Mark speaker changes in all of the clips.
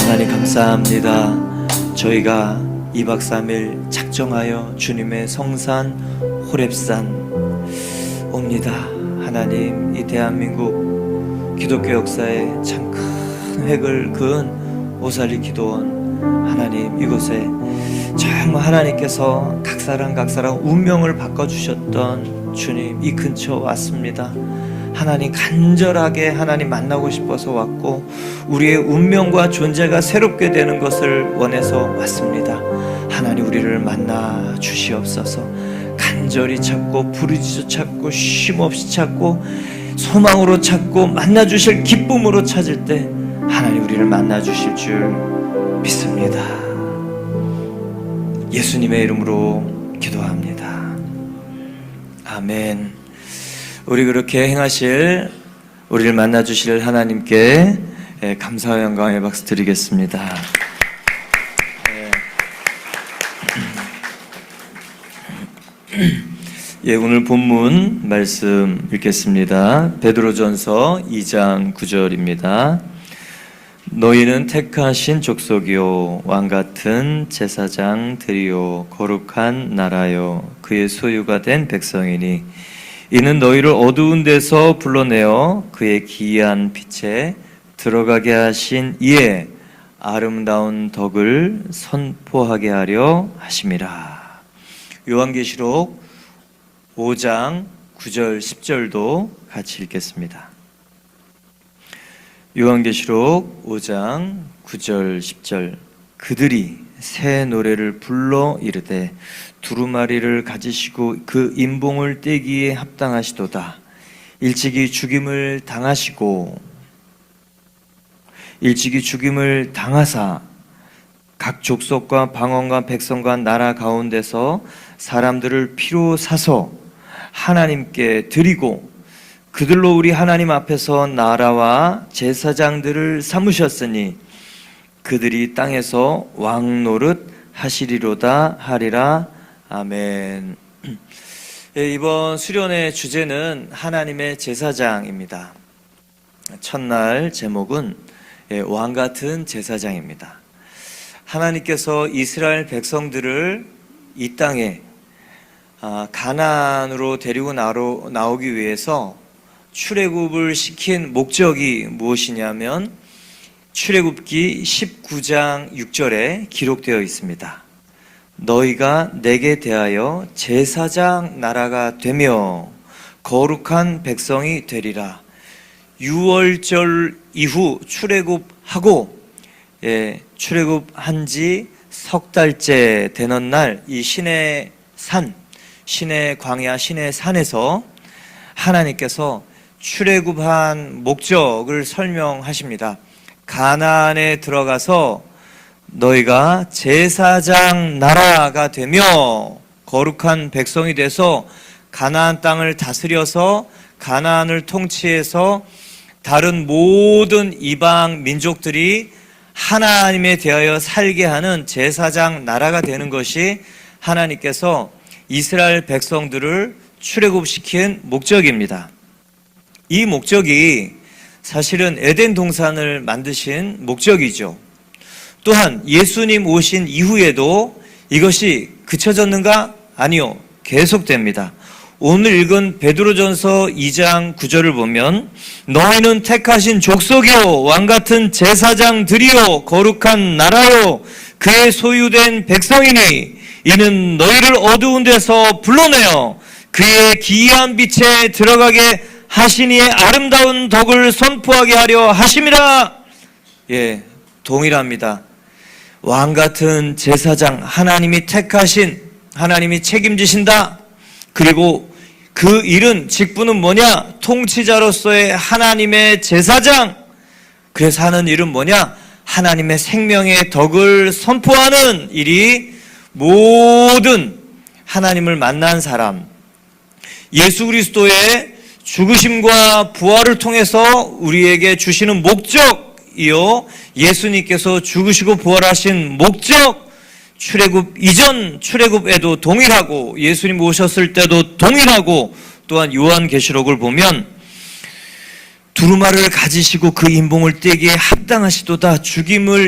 Speaker 1: 하나님 감사합니다. 저희가 2박 3일 작정하여 주님의 성산 호렙산 옵니다. 하나님, 이 대한민국 기독교 역사에 참 큰 획을 그은 오살리 기도원, 하나님, 이곳에 정말 하나님께서 각 사람 운명을 바꿔주셨던 주님, 이 근처 왔습니다. 하나님, 간절하게 하나님 만나고 싶어서 왔고, 우리의 운명과 존재가 새롭게 되는 것을 원해서 왔습니다. 하나님, 우리를 만나 주시옵소서. 간절히 찾고, 부르짖어 찾고, 쉼없이 찾고, 소망으로 찾고, 만나 주실 기쁨으로 찾을 때 하나님, 우리를 만나 주실 줄 믿습니다. 예수님의 이름으로 기도합니다. 아멘. 우리 그렇게 행하실, 우리를 만나 주실 하나님께 감사와 영광의 박수 드리겠습니다. 오늘 본문 말씀 읽겠습니다. 베드로전서 2장 9절입니다. 너희는 택하신 족속이요 왕같은 제사장들이요 거룩한 나라요 그의 소유가 된 백성이니 이는 너희를 어두운 데서 불러내어 그의 기이한 빛에 들어가게 하신 이의 아름다운 덕을 선포하게 하려 하심이라. 요한계시록 5장 9절 10절도 같이 읽겠습니다. 요한계시록 5장 9절 10절. 그들이 새 노래를 불러 이르되 두루마리를 가지시고 그 인봉을 떼기에 합당하시도다. 일찍이 죽임을 당하사 각 족속과 방언과 백성과 나라 가운데서 사람들을 피로 사서 하나님께 드리고 그들로 우리 하나님 앞에서 나라와 제사장들을 삼으셨으니 그들이 땅에서 왕 노릇 하시리로다 하리라. 아멘. 이번 수련의 주제는 하나님의 제사장입니다. 첫날 제목은 왕같은 제사장입니다. 하나님께서 이스라엘 백성들을 이 땅에 가나안으로 데리고 나오기 위해서 출애굽을 시킨 목적이 무엇이냐면 출애굽기 19장 6절에 기록되어 있습니다. 너희가 내게 대하여 제사장 나라가 되며 거룩한 백성이 되리라. 6월절 이후 출애굽하고 출애굽한 지 석 달째 되는 날 이 신의 산, 신의 광야, 신의 산에서 하나님께서 출애굽한 목적을 설명하십니다. 가나안에 들어가서 너희가 제사장 나라가 되며 거룩한 백성이 돼서 가나안 땅을 다스려서 가나안을 통치해서 다른 모든 이방 민족들이 하나님에 대하여 살게 하는 제사장 나라가 되는 것이 하나님께서 이스라엘 백성들을 출애굽시킨 목적입니다. 이 목적이 사실은 에덴 동산을 만드신 목적이죠. 또한 예수님 오신 이후에도 이것이 그쳐졌는가? 아니요, 계속됩니다. 오늘 읽은 베드로전서 2장 9절을 보면 너희는 택하신 족속이요 왕같은 제사장들이요 거룩한 나라요 그의 소유된 백성이니 이는 너희를 어두운 데서 불러내어 그의 기이한 빛에 들어가게 하신 이의 아름다운 덕을 선포하게 하려 하심이라. 동일합니다. 왕같은 제사장, 하나님이 택하신, 하나님이 책임지신다. 그리고 그 일은, 직분은 뭐냐? 통치자로서의 하나님의 제사장. 그래서 하는 일은 뭐냐? 하나님의 생명의 덕을 선포하는 일이 모든 하나님을 만난 사람, 예수 그리스도의 죽으심과 부활을 통해서 우리에게 주시는 목적이요, 예수님께서 죽으시고 부활하신 목적, 출애굽 이전 출애굽에도 동일하고 예수님 오셨을 때도 동일하고, 또한 요한계시록을 보면 두루마리를 가지시고 그 인봉을 떼기에 합당하시도다.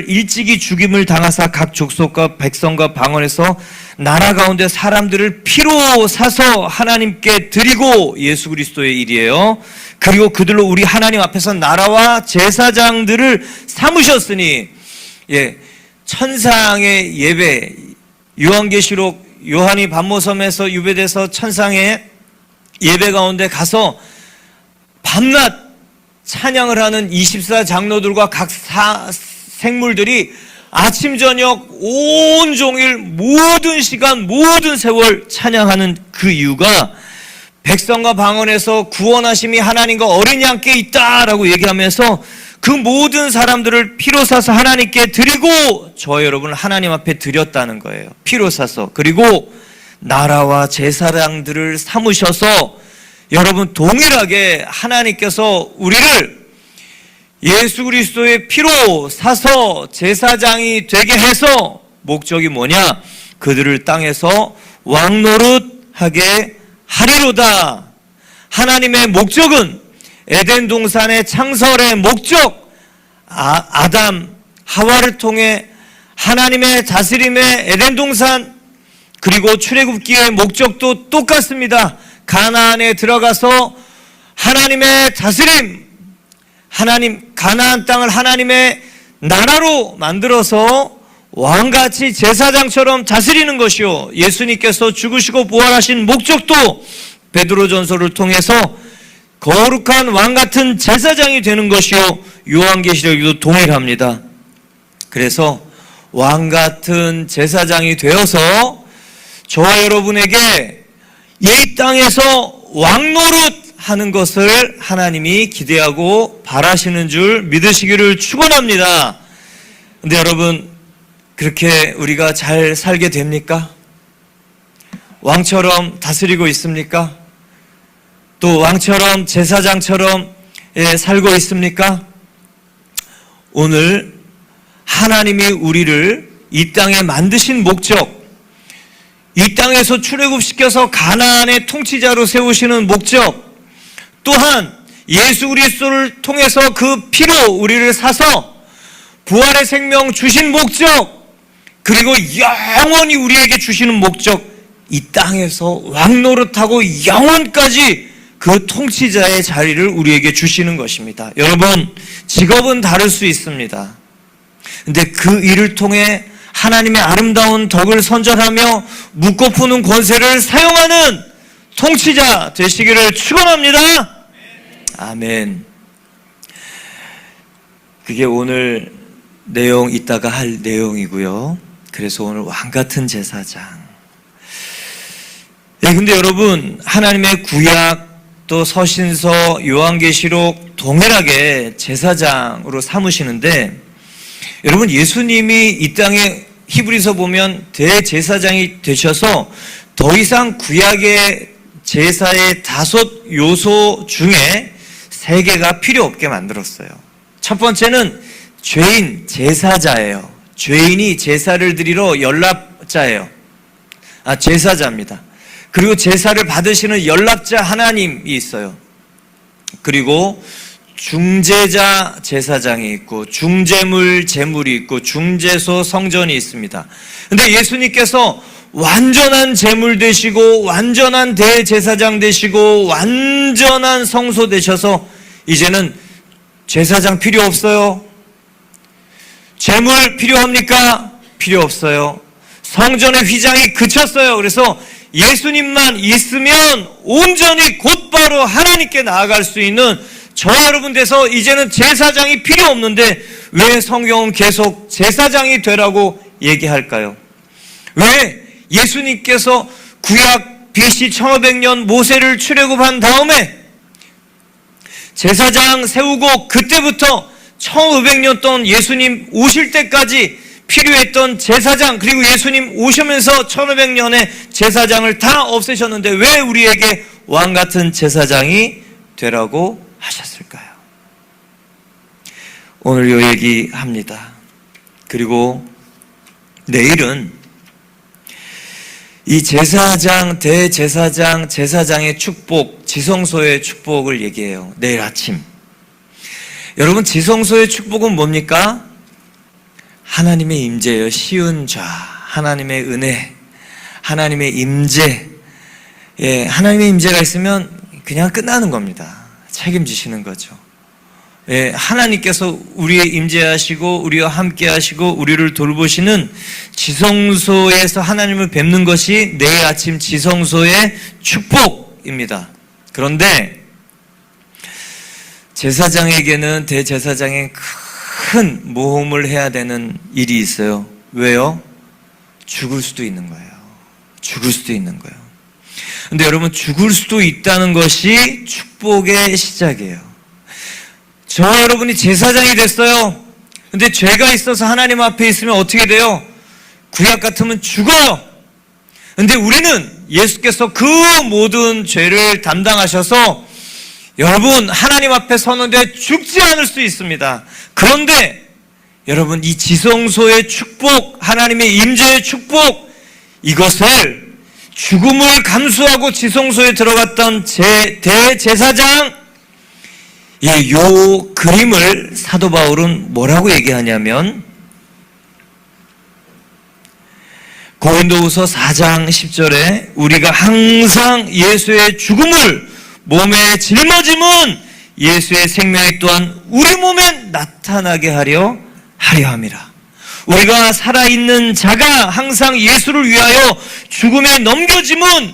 Speaker 1: 일찍이 죽임을 당하사 각 족속과 백성과 방언에서 나라 가운데 사람들을 피로 사서 하나님께 드리고, 예수 그리스도의 일이에요. 그리고 그들로 우리 하나님 앞에서 나라와 제사장들을 삼으셨으니, 천상의 예배, 요한계시록 요한이 반모섬에서 유배돼서 천상의 예배 가운데 가서 밤낮 찬양을 하는 24장로들과 각 생물들이 아침 저녁 온종일 모든 시간 모든 세월 찬양하는 그 이유가 백성과 방언에서 구원하심이 하나님과 어린 양께 있다라고 얘기하면서 그 모든 사람들을 피로 사서 하나님께 드리고 저와 여러분을 하나님 앞에 드렸다는 거예요. 피로 사서. 그리고 나라와 제사장들을 삼으셔서 여러분 동일하게 하나님께서 우리를 예수 그리스도의 피로 사서 제사장이 되게 해서 목적이 뭐냐? 그들을 땅에서 왕노릇하게 하리로다. 하나님의 목적은 에덴 동산의 창설의 목적, 아담, 하와를 통해 하나님의 다스림의 에덴 동산, 그리고 출애굽기의 목적도 똑같습니다. 가나안에 들어가서 하나님의 다스림, 가나안 땅을 하나님의 나라로 만들어서 왕같이 제사장처럼 다스리는 것이요, 예수님께서 죽으시고 부활하신 목적도 베드로전서를 통해서 거룩한 왕같은 제사장이 되는 것이요, 요한계시록에도 동일합니다. 그래서 왕같은 제사장이 되어서 저와 여러분에게 이 땅에서 왕노릇 하는 것을 하나님이 기대하고 바라시는 줄 믿으시기를 축원합니다. 근데 여러분, 그렇게 우리가 잘 살게 됩니까? 왕처럼 다스리고 있습니까? 또 왕처럼 제사장처럼 살고 있습니까? 오늘 하나님이 우리를 이 땅에 만드신 목적, 이 땅에서 출애굽시켜서 가나안의 통치자로 세우시는 목적, 또한 예수 그리스도를 통해서 그 피로 우리를 사서 부활의 생명 주신 목적, 그리고 영원히 우리에게 주시는 목적, 이 땅에서 왕노릇하고 영원까지 그 통치자의 자리를 우리에게 주시는 것입니다. 여러분, 직업은 다를 수 있습니다. 근데 그 일을 통해 하나님의 아름다운 덕을 선전하며 묻고 푸는 권세를 사용하는 통치자 되시기를 축원합니다. 아멘. 그게 오늘 이따가 할 내용이고요. 그래서 오늘 왕같은 제사장. 근데 여러분, 하나님의 구약 또 서신서 요한계시록 동일하게 제사장으로 삼으시는데, 여러분, 예수님이 이 땅에 히브리서 보면 대제사장이 되셔서 더 이상 구약의 제사의 5 요소 중에 3개가 필요 없게 만들었어요. 첫 번째는 죄인 제사자예요. 죄인이 제사를 드리러 제사자입니다. 그리고 제사를 받으시는 연락자 하나님이 있어요. 그리고 중재자 제사장이 있고 중재물 제물이 있고 중재소 성전이 있습니다. 근데 예수님께서 완전한 제물 되시고 완전한 대제사장 되시고 완전한 성소 되셔서 이제는 제사장 필요 없어요. 제물 필요합니까? 필요 없어요. 성전의 휘장이 그쳤어요. 그래서 예수님만 있으면 온전히 곧바로 하나님께 나아갈 수 있는 저와 여러분 돼서 이제는 제사장이 필요 없는데 왜 성경은 계속 제사장이 되라고 얘기할까요? 왜 예수님께서 구약 BC 1500년 모세를 출애굽한 다음에 제사장 세우고 그때부터 1500년 동안 예수님 오실 때까지 필요했던 제사장, 그리고 예수님 오시면서 1500년의 제사장을 다 없애셨는데 왜 우리에게 왕같은 제사장이 되라고 하셨을까요? 오늘 요 얘기합니다. 그리고 내일은 이 제사장, 대제사장, 제사장의 축복, 지성소의 축복을 얘기해요. 내일 아침. 여러분, 지성소의 축복은 뭡니까? 하나님의 임재예요. 시은 좌, 하나님의 은혜, 하나님의 임재. 예, 하나님의 임재가 있으면 그냥 끝나는 겁니다. 책임지시는 거죠. 예, 하나님께서 우리의 임재하시고 우리와 함께 하시고 우리를 돌보시는 지성소에서 하나님을 뵙는 것이 내일 아침 지성소의 축복입니다. 그런데 제사장에게는 대제사장의 큰 모험을 해야 되는 일이 있어요. 왜요? 죽을 수도 있는 거예요. 죽을 수도 있는 거예요. 근데 여러분, 죽을 수도 있다는 것이 축복의 시작이에요. 저와 여러분이 제사장이 됐어요. 근데 죄가 있어서 하나님 앞에 있으면 어떻게 돼요? 구약 같으면 죽어요. 근데 우리는 예수께서 그 모든 죄를 담당하셔서 여러분, 하나님 앞에 서는데 죽지 않을 수 있습니다. 그런데 여러분, 이 지성소의 축복, 하나님의 임재의 축복, 이것을 죽음을 감수하고 지성소에 들어갔던 대제사장, 이 요 그림을 사도 바울은 뭐라고 얘기하냐면, 고린도후서 4장 10절에 우리가 항상 예수의 죽음을 몸에 짊어짐은 예수의 생명이 또한 우리 몸에 나타나게 하려 함이라. 우리가 살아있는 자가 항상 예수를 위하여 죽음에 넘겨짐은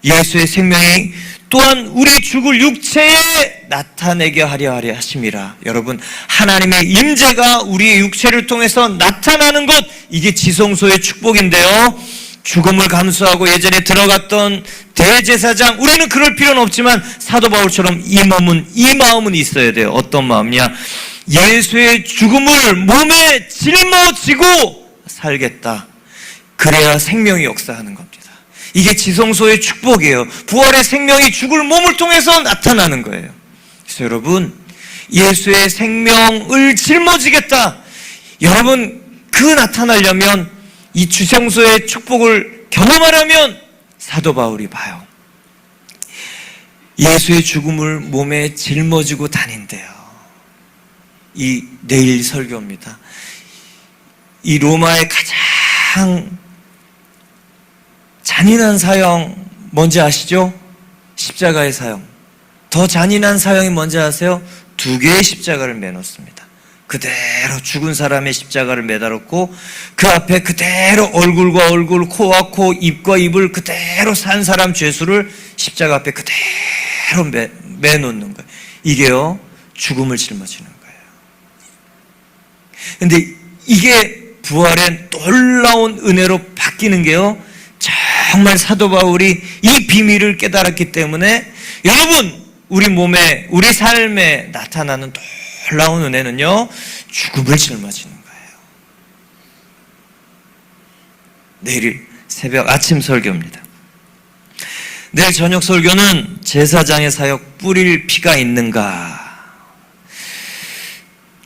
Speaker 1: 예수의 생명이 또한 우리 죽을 육체에 나타내게 하려 하심이라. 여러분, 하나님의 임재가 우리의 육체를 통해서 나타나는 것, 이게 지성소의 축복인데요. 죽음을 감수하고 예전에 들어갔던 대제사장, 우리는 그럴 필요는 없지만 사도 바울처럼 이 마음은 있어야 돼요. 어떤 마음이냐? 예수의 죽음을 몸에 짊어지고 살겠다. 그래야 생명이 역사하는 겁니다. 이게 지성소의 축복이에요. 부활의 생명이 죽을 몸을 통해서 나타나는 거예요. 그래서 여러분, 예수의 생명을 짊어지겠다. 여러분, 그 나타나려면, 이 지성소의 축복을 경험하려면 사도 바울이 봐요. 예수의 죽음을 몸에 짊어지고 다닌대요. 이 내일 설교입니다. 이 로마의 가장 잔인한 사형 뭔지 아시죠? 십자가의 사형. 더 잔인한 사형이 뭔지 아세요? 2개의 십자가를 매놓습니다. 그대로 죽은 사람의 십자가를 매달았고 그 앞에 그대로 얼굴과 얼굴, 코와 코, 입과 입을 그대로 산 사람 죄수를 십자가 앞에 그대로 매놓는 거예요. 이게요, 죽음을 짊어지는 거예요. 근데 이게 부활의 놀라운 은혜로 바뀌는 게요, 정말 사도 바울이 이 비밀을 깨달았기 때문에 여러분, 우리 몸에, 우리 삶에 나타나는 놀라운 은혜는요, 죽음을 짊어지는 거예요. 내일 새벽 아침 설교입니다. 내일 저녁 설교는 제사장의 사역 뿌릴 피가 있는가?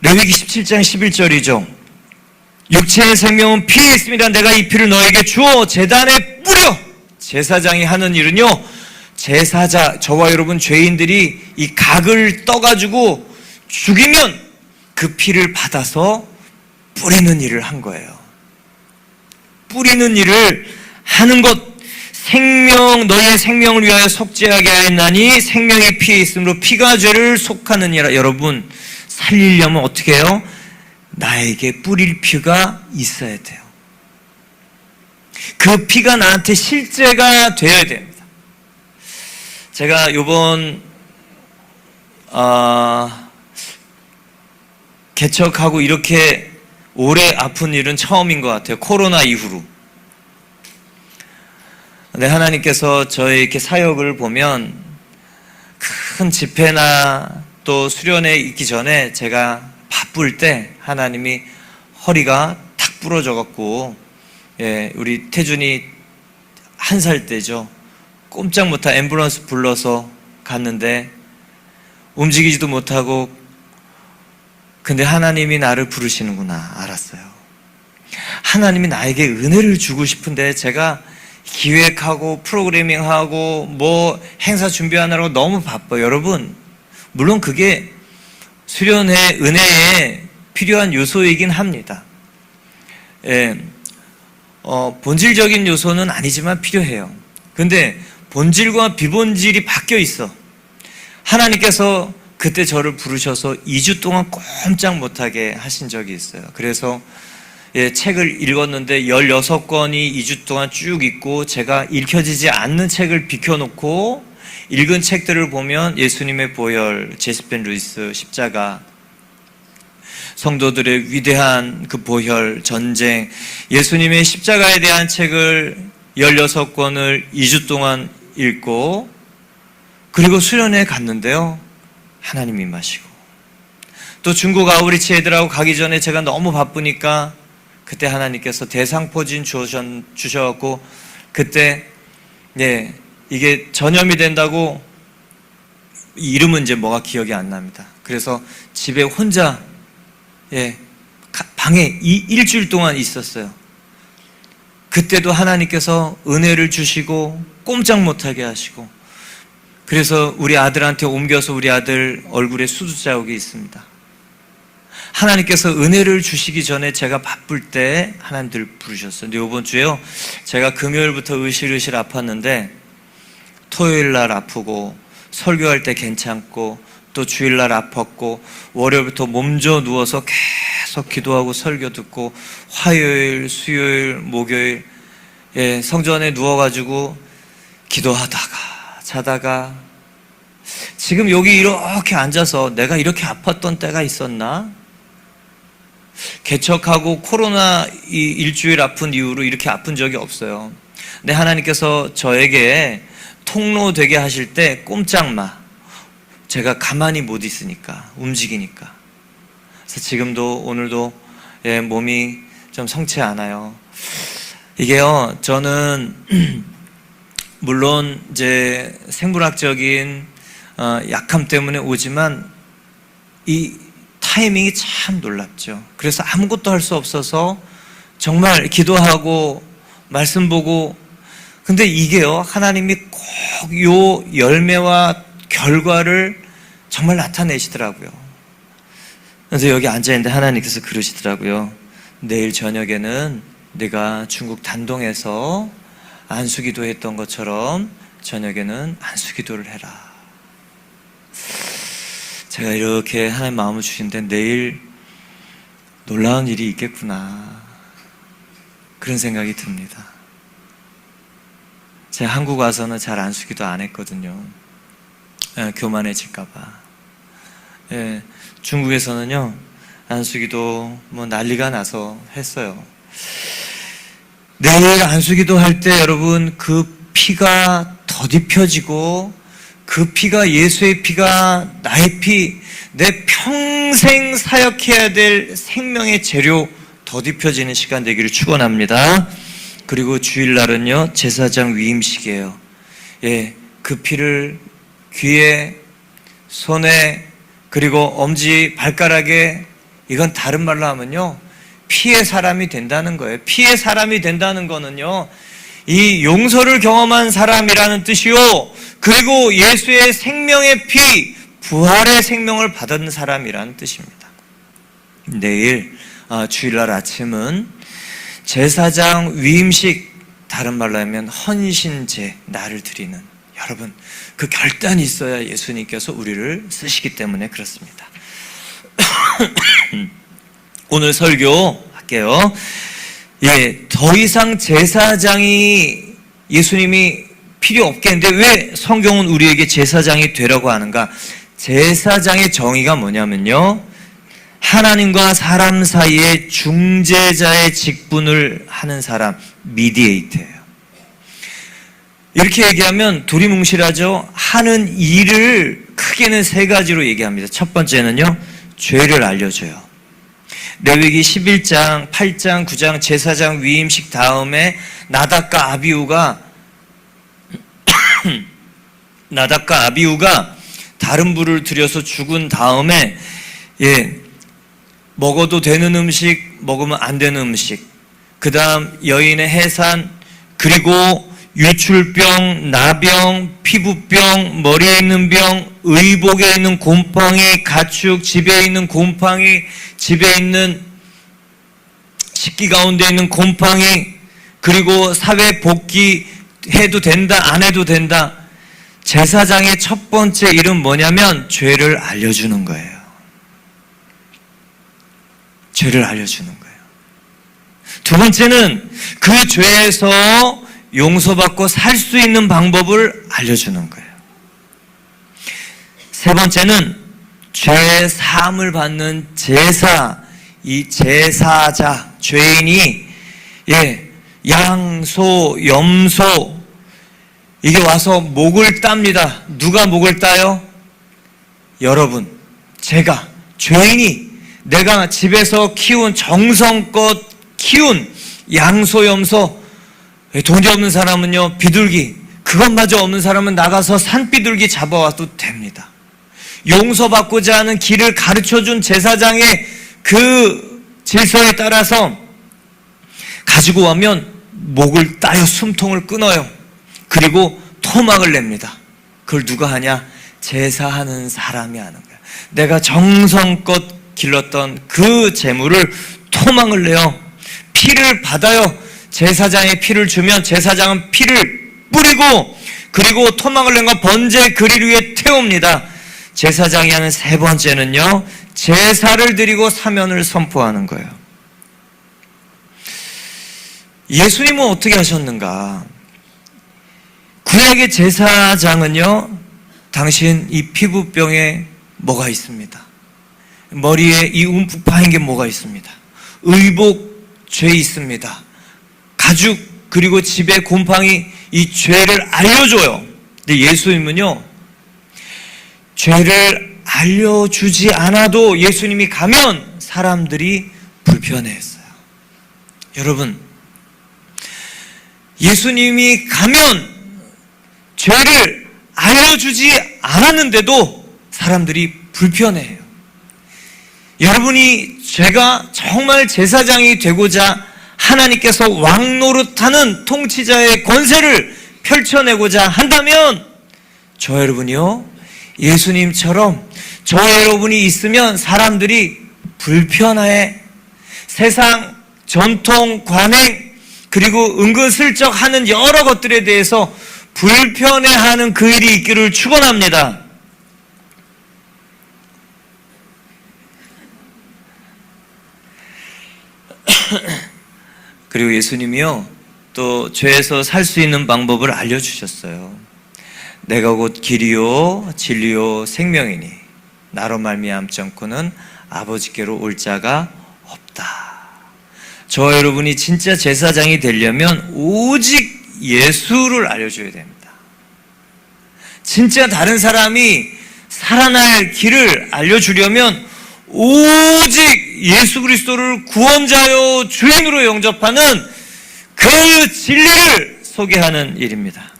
Speaker 1: 레위기 17장 11절이죠. 육체의 생명은 피에 있습니다. 내가 이 피를 너에게 주어 제단에 뿌려. 제사장이 하는 일은요, 저와 여러분 죄인들이 이 각을 떠가지고 죽이면 그 피를 받아서 뿌리는 일을 한 거예요. 뿌리는 일을 하는 것, 너희의 생명을 위하여 속죄하게 하였나니 생명이 피에 있으므로 피가 죄를 속하느니라. 여러분, 살리려면 어떻게 해요? 나에게 뿌릴 피가 있어야 돼요. 그 피가 나한테 실제가 되어야 됩니다. 제가 요번 개척하고 이렇게 오래 아픈 일은 처음인 것 같아요. 코로나 이후로. 근데 하나님께서 저의 이렇게 사역을 보면 큰 집회나 또 수련회 있기 전에 제가 바쁠 때 하나님이 허리가 탁 부러져갖고, 우리 태준이 1살 때죠. 꼼짝 못하고 앰뷸런스 불러서 갔는데 움직이지도 못하고, 근데 하나님이 나를 부르시는구나 알았어요. 하나님이 나에게 은혜를 주고 싶은데 제가 기획하고 프로그래밍하고 뭐 행사 준비하느라고 너무 바빠요. 여러분, 물론 그게 수련회 은혜에 필요한 요소이긴 합니다. 본질적인 요소는 아니지만 필요해요. 근데 본질과 비본질이 바뀌어 있어. 하나님께서 그때 저를 부르셔서 2주 동안 꼼짝 못하게 하신 적이 있어요. 그래서 책을 읽었는데 16권이 2주 동안 쭉 있고, 제가 읽혀지지 않는 책을 비켜놓고 읽은 책들을 보면 예수님의 보혈, 제시펜 루이스, 십자가, 성도들의 위대한 그 보혈, 전쟁, 예수님의 십자가에 대한 책을 16권을 2주 동안 읽고, 그리고 수련회에 갔는데요, 하나님 임하시고, 또 중국 아우리치 애들하고 가기 전에 제가 너무 바쁘니까 그때 하나님께서 대상포진 주셔갖고, 그때 이게 전염이 된다고, 이름은 이제 뭐가 기억이 안 납니다. 그래서 집에 혼자 방에 일주일 동안 있었어요. 그때도 하나님께서 은혜를 주시고 꼼짝 못하게 하시고, 그래서 우리 아들한테 옮겨서 우리 아들 얼굴에 수두 자국이 있습니다. 하나님께서 은혜를 주시기 전에 제가 바쁠 때 하나님들 부르셨어요. 근데 이번 주에요, 제가 금요일부터 으실으실 아팠는데 토요일 날 아프고, 설교할 때 괜찮고, 또 주일날 아팠고, 월요일부터 몸져 누워서 계속 기도하고 설교 듣고, 화요일, 수요일, 목요일 성전에 누워가지고 기도하다가 자다가, 지금 여기 이렇게 앉아서 내가 이렇게 아팠던 때가 있었나? 개척하고 코로나 일주일 아픈 이후로 이렇게 아픈 적이 없어요. 근데 하나님께서 저에게 통로 되게 하실 때 꼼짝마, 제가 가만히 못 있으니까, 움직이니까. 그래서 지금도 오늘도 몸이 좀 성치 않아요. 이게요, 저는 물론 이제 생물학적인 약함 때문에 오지만 이 타이밍이 참 놀랍죠. 그래서 아무것도 할 수 없어서 정말 기도하고 말씀 보고, 근데 이게요, 하나님이 꼭 요 열매와 결과를 정말 나타내시더라고요. 그래서 여기 앉아있는데 하나님께서 그러시더라고요. 내일 저녁에는 네가 중국 단동에서 안수기도 했던 것처럼 저녁에는 안수기도를 해라. 제가 이렇게 하나님 마음을 주시는데 내일 놀라운 일이 있겠구나, 그런 생각이 듭니다. 제가 한국 와서는 잘 안수기도 안 했거든요. 교만해질까봐. 중국에서는요, 안수기도 뭐 난리가 나서 했어요. 내일 안수기도 할 때 여러분, 그 피가 더딥혀지고, 그 피가 예수의 피가 나의 피, 내 평생 사역해야 될 생명의 재료 더딥혀지는 시간 되기를 축원합니다. 그리고 주일날은요, 제사장 위임식이에요. 그 피를 귀에, 손에, 그리고 엄지, 발가락에, 이건 다른 말로 하면요, 피의 사람이 된다는 거예요. 피의 사람이 된다는 거는요, 이 용서를 경험한 사람이라는 뜻이요, 그리고 예수의 생명의 피, 부활의 생명을 받은 사람이라는 뜻입니다. 내일 주일날 아침은 제사장 위임식, 다른 말로 하면 헌신제, 나를 드리는, 여러분, 그 결단이 있어야 예수님께서 우리를 쓰시기 때문에 그렇습니다. 오늘 설교 할게요. 더 이상 제사장이 예수님이 필요 없겠는데 왜 성경은 우리에게 제사장이 되라고 하는가? 제사장의 정의가 뭐냐면요, 하나님과 사람 사이에 중재자의 직분을 하는 사람, 미디에이터예요. 이렇게 얘기하면 두리뭉실하죠. 하는 일을 크게는 세 가지로 얘기합니다. 첫 번째는요, 죄를 알려줘요. 레위기 11장, 8장, 9장 제사장 위임식 다음에 나답과 아비후가 다른 불을 들여서 죽은 다음에 먹어도 되는 음식, 먹으면 안 되는 음식, 그 다음 여인의 해산, 그리고 유출병, 나병, 피부병, 머리에 있는 병, 의복에 있는 곰팡이, 가축, 집에 있는 곰팡이, 집에 있는 식기 가운데 있는 곰팡이, 그리고 사회 복귀 해도 된다, 안 해도 된다. 제사장의 첫 번째 일은 뭐냐면 죄를 알려주는 거예요. 죄를 알려주는 거예요. 두 번째는 그 죄에서 용서받고 살 수 있는 방법을 알려주는 거예요. 세 번째는 죄 사함을 받는 제사, 이 제사자, 죄인이 양, 소, 염소 이게 와서 목을 땁니다. 누가 목을 따요? 여러분, 제가, 죄인이 내가 집에서 키운, 정성껏 키운 양소, 염소, 돈이 없는 사람은요, 비둘기, 그것마저 없는 사람은 나가서 산비둘기 잡아와도 됩니다. 용서받고자 하는 길을 가르쳐준 제사장의 그 질서에 따라서 가지고 오면 목을 따요, 숨통을 끊어요. 그리고 토막을 냅니다. 그걸 누가 하냐? 제사하는 사람이 하는 거야. 내가 정성껏 길렀던 그 재물을 토막을 내요. 피를 받아요. 제사장의 피를 주면 제사장은 피를 뿌리고 그리고 토막을 낸 거 번제 그릴 위에 태웁니다. 제사장이 하는 세 번째는요, 제사를 드리고 사면을 선포하는 거예요. 예수님은 어떻게 하셨는가? 구약의 제사장은요, 당신 이 피부병에 뭐가 있습니다. 머리에 이 움푹 파인 게 뭐가 있습니다. 의복 죄 있습니다. 가죽 그리고 집에 곰팡이 이 죄를 알려줘요. 근데 예수님은요, 죄를 알려주지 않아도 예수님이 가면 사람들이 불편해했어요. 여러분, 예수님이 가면 죄를 알려주지 않았는데도 사람들이 불편해해요. 여러분이 제가 정말 제사장이 되고자 하나님께서 왕노릇하는 통치자의 권세를 펼쳐내고자 한다면 저 여러분이요, 예수님처럼 저 여러분이 있으면 사람들이 불편해. 세상 전통 관행 그리고 은근슬쩍 하는 여러 것들에 대해서 불편해하는 그 일이 있기를 축원합니다. 그리고 예수님이요, 또 죄에서 살 수 있는 방법을 알려주셨어요. 내가 곧 길이요 진리요 생명이니 나로 말미암지 않고는 아버지께로 올 자가 없다. 저 여러분이 진짜 제사장이 되려면 오직 예수를 알려줘야 됩니다. 진짜 다른 사람이 살아날 길을 알려주려면 오직 예수 그리스도를 구원자요 주인으로 영접하는 그 진리를 소개하는 일입니다.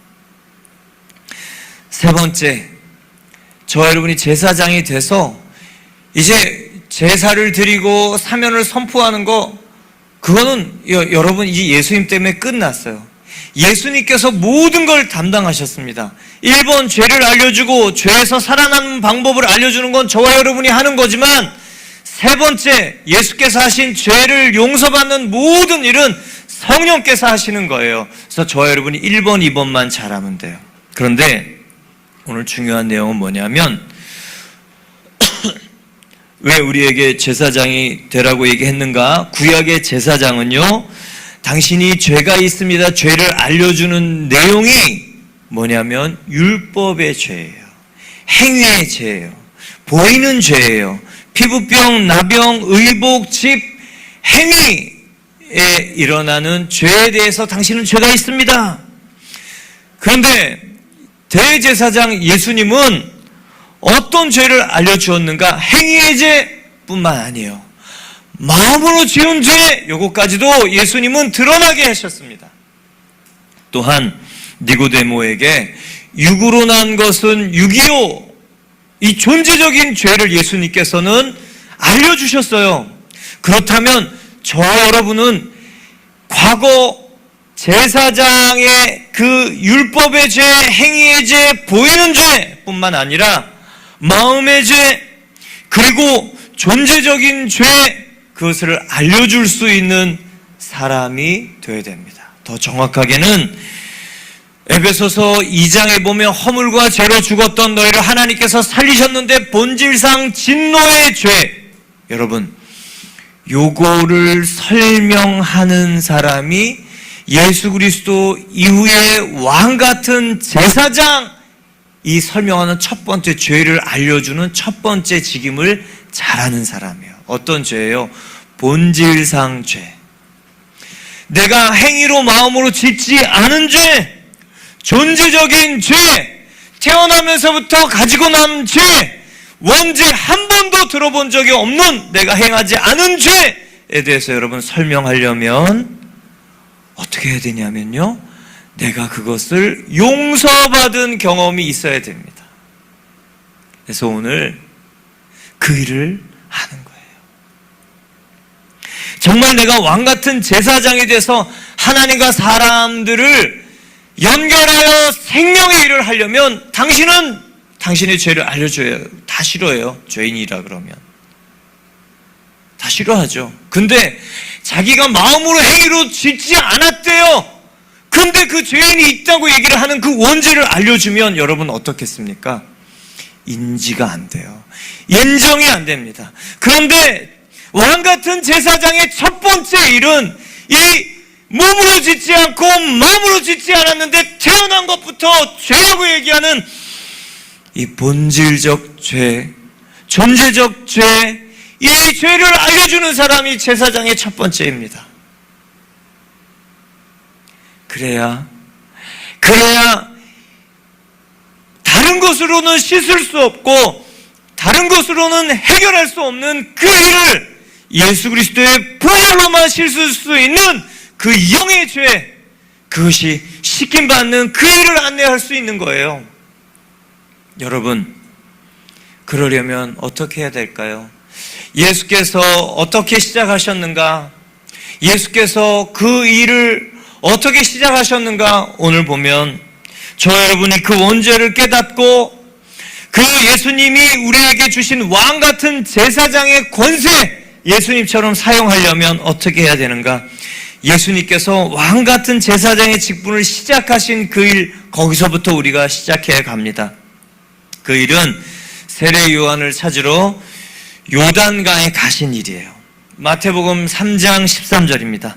Speaker 1: 세 번째, 저와 여러분이 제사장이 돼서 이제 제사를 드리고 사면을 선포하는 거, 그거는 여러분 이제 예수님 때문에 끝났어요. 예수님께서 모든 걸 담당하셨습니다. 1번 죄를 알려주고 죄에서 살아나는 방법을 알려주는 건 저와 여러분이 하는 거지만, 세 번째, 예수께서 하신 죄를 용서받는 모든 일은 성령께서 하시는 거예요. 그래서 저와 여러분이 1번, 2번만 잘하면 돼요. 그런데 오늘 중요한 내용은 뭐냐면 왜 우리에게 제사장이 되라고 얘기했는가? 구약의 제사장은요, 당신이 죄가 있습니다. 죄를 알려주는 내용이 뭐냐면 율법의 죄예요. 행위의 죄예요. 보이는 죄예요. 피부병, 나병, 의복, 집, 행위에 일어나는 죄에 대해서 당신은 죄가 있습니다. 그런데 대제사장 예수님은 어떤 죄를 알려주었는가? 행위의 죄뿐만 아니에요. 마음으로 지은 죄, 요것까지도 예수님은 드러나게 하셨습니다. 또한 니고데모에게 육으로 난 것은 육이요, 이 존재적인 죄를 예수님께서는 알려주셨어요. 그렇다면 저와 여러분은 과거 제사장의 그 율법의 죄, 행위의 죄, 보이는 죄뿐만 아니라 마음의 죄, 그리고 존재적인 죄, 그것을 알려줄 수 있는 사람이 되어야 됩니다. 더 정확하게는 에베소서 2장에 보면 허물과 죄로 죽었던 너희를 하나님께서 살리셨는데 본질상 진노의 죄, 여러분 요거를 설명하는 사람이 예수 그리스도 이후에 왕같은 제사장, 이 설명하는 첫 번째 죄를 알려주는 첫 번째 직임을 잘하는 사람이에요. 어떤 죄예요? 본질상 죄. 내가 행위로 마음으로 짓지 않은 죄, 존재적인 죄, 태어나면서부터 가지고 난 죄, 원죄 한 번도 들어본 적이 없는 내가 행하지 않은 죄에 대해서 여러분 설명하려면 어떻게 해야 되냐면요, 내가 그것을 용서받은 경험이 있어야 됩니다. 그래서 오늘 그 일을 하는 거예요. 정말 내가 왕같은 제사장이 돼서 하나님과 사람들을 연결하여 생명의 일을 하려면 당신은 당신의 죄를 알려줘야 다 싫어해요. 죄인이라 그러면 다 싫어하죠. 근데 자기가 마음으로 행위로 짓지 않았대요. 근데 그 죄인이 있다고 얘기를 하는 그 원죄를 알려주면 여러분 어떻겠습니까? 인지가 안 돼요. 인정이 안 됩니다. 그런데 왕같은 제사장의 첫 번째 일은 이 몸으로 짓지 않고 마음으로 짓지 않았는데 태어난 것부터 죄라고 얘기하는 이 본질적 죄, 존재적 죄, 이 죄를 알려주는 사람이 제사장의 첫 번째입니다. 그래야 다른 것으로는 씻을 수 없고 다른 것으로는 해결할 수 없는 그 일을 예수 그리스도의 보혈로만 씻을 수 있는 그 영의 죄, 그것이 씻김받는 그 일을 안내할 수 있는 거예요. 여러분, 그러려면 어떻게 해야 될까요? 예수께서 어떻게 시작하셨는가? 예수께서 그 일을 어떻게 시작하셨는가? 오늘 보면 저 여러분이 그 원죄를 깨닫고 그 예수님이 우리에게 주신 왕같은 제사장의 권세, 예수님처럼 사용하려면 어떻게 해야 되는가? 예수님께서 왕같은 제사장의 직분을 시작하신 그 일, 거기서부터 우리가 시작해 갑니다. 그 일은 세례 요한을 찾으러 요단강에 가신 일이에요. 마태복음 3장 13절입니다.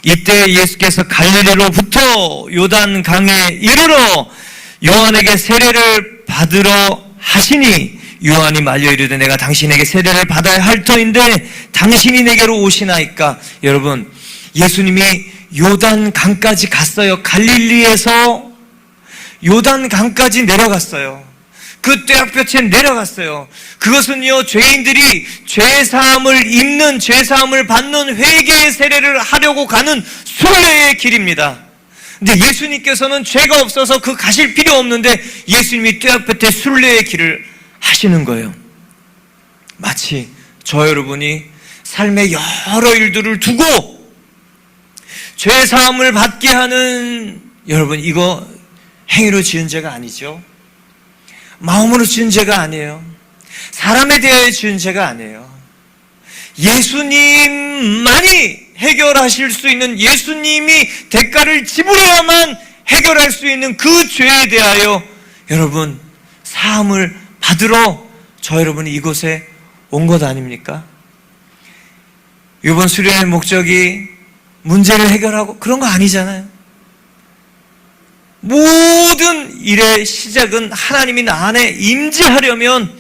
Speaker 1: 이때 예수께서 갈릴리로부터 요단강에 이르러 요한에게 세례를 받으러 하시니 요한이 말려 이르되 내가 당신에게 세례를 받아야 할 터인데 당신이 내게로 오시나이까. 여러분, 예수님이 요단강까지 갔어요. 갈릴리에서 요단강까지 내려갔어요. 그 떼약볕에 내려갔어요. 그것은요, 죄인들이 죄사함을 입는, 죄사함을 받는 회개의 세례를 하려고 가는 순례의 길입니다. 근데 예수님께서는 죄가 없어서 그 가실 필요 없는데 예수님이 떼약볕에 순례의 길을 하시는 거예요. 마치 저 여러분이 삶의 여러 일들을 두고 죄사함을 받게 하는, 여러분 이거 행위로 지은 죄가 아니죠. 마음으로 지은 죄가 아니에요. 사람에 대하여 지은 죄가 아니에요. 예수님만이 해결하실 수 있는, 예수님이 대가를 지불해야만 해결할 수 있는 그 죄에 대하여 여러분 사함을 받으러 저 여러분이 이곳에 온 것 아닙니까? 이번 수련의 목적이 문제를 해결하고 그런 거 아니잖아요. 모든 일의 시작은 하나님이 나 안에 임재하려면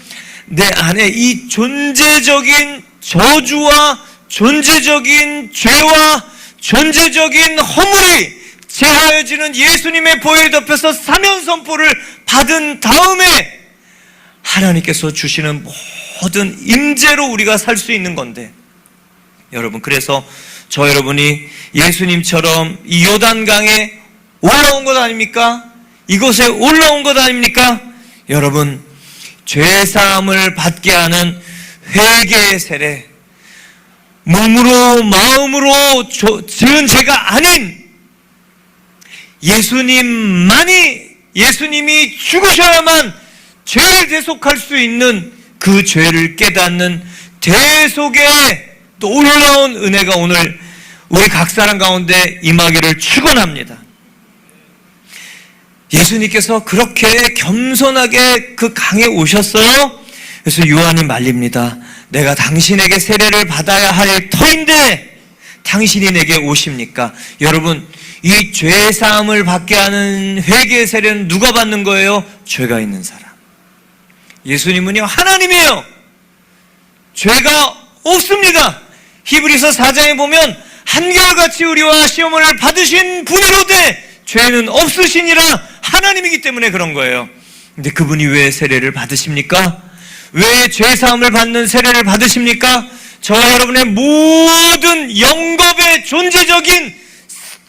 Speaker 1: 내 안에 이 존재적인 저주와 존재적인 죄와 존재적인 허물이 제하여지는 예수님의 보혈 덮여서 사면 선포를 받은 다음에 하나님께서 주시는 모든 임재로 우리가 살 수 있는 건데, 여러분, 그래서 저 여러분이 예수님처럼 이 요단강에 올라온 것 아닙니까? 이곳에 올라온 것 아닙니까? 여러분, 죄사함을 받게 하는 회개의 세례, 몸으로 마음으로 지은 죄가 아닌 예수님이 죽으셔야만 죄를 대속할 수 있는 그 죄를 깨닫는 대속의 놀라운 은혜가 오늘 우리 각 사람 가운데 임하기를 축원합니다. 예수님께서 그렇게 겸손하게 그 강에 오셨어요. 그래서 요한이 말립니다. 내가 당신에게 세례를 받아야 할 터인데 당신이 내게 오십니까? 여러분, 이 죄사함을 받게 하는 회개의 세례는 누가 받는 거예요? 죄가 있는 사람. 예수님은요, 하나님이에요. 죄가 없습니다. 히브리서 4장에 보면 한결같이 우리와 시험을 받으신 분이로되 죄는 없으시니라 하나님이기 때문에 그런 거예요. 근데 그분이 왜 세례를 받으십니까? 왜 죄사함을 받는 세례를 받으십니까? 저와 여러분의 모든 영겁의 존재적인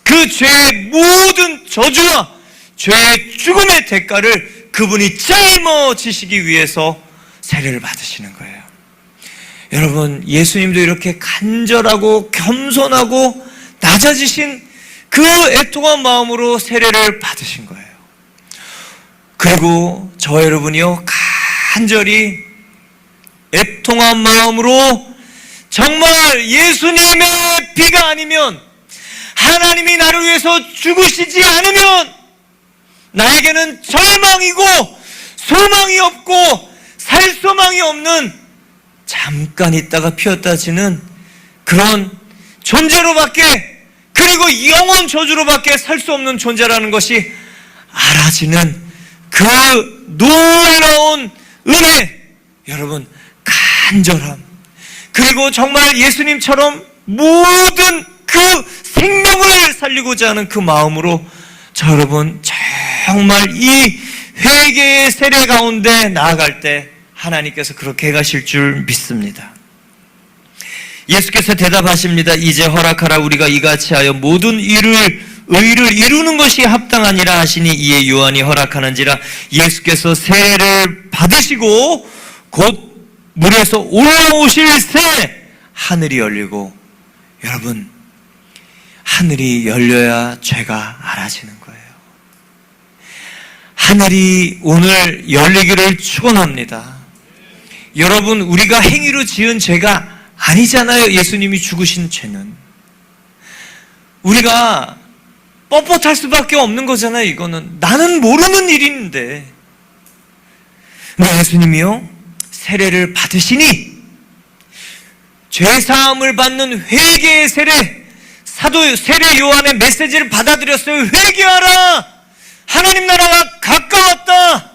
Speaker 1: 그 죄의 모든 저주와 죄의 죽음의 대가를 그분이 짊어지시기 위해서 세례를 받으시는 거예요. 여러분, 예수님도 이렇게 간절하고 겸손하고 낮아지신 그 애통한 마음으로 세례를 받으신 거예요. 그리고 저와 여러분이요, 간절히 애통한 마음으로 정말 예수님의 피가 아니면, 하나님이 나를 위해서 죽으시지 않으면 나에게는 절망이고 소망이 없고 살 소망이 없는, 잠깐 있다가 피었다 지는 그런 존재로밖에, 그리고 영원 저주로밖에 살 수 없는 존재라는 것이 알아지는 그 놀라운 은혜, 여러분, 간절함, 그리고 정말 예수님처럼 모든 그 생명을 살리고자 하는 그 마음으로 저 여러분 정말 이 회개의 세례 가운데 나아갈 때 하나님께서 그렇게 가실 줄 믿습니다. 예수께서 대답하십니다. 이제 허락하라. 우리가 이같이 하여 모든 의를 이루는 것이 합당하니라 하시니 이에 요한이 허락하는지라. 예수께서 세례를 받으시고 곧 물에서 올라오실 새 하늘이 열리고, 여러분, 하늘이 열려야 죄가 알아지는 거예요. 하늘이 오늘 열리기를 축원합니다. 여러분, 우리가 행위로 지은 죄가 아니잖아요. 예수님이 죽으신 죄는 우리가 뻣뻣할 수밖에 없는 거잖아요. 이거는 나는 모르는 일인데, 근데 예수님이요, 세례를 받으시니 죄사함을 받는 회개의 세례, 사도 세례 요한의 메시지를 받아들였어요. 회개하라, 하나님 나라가 가까웠다.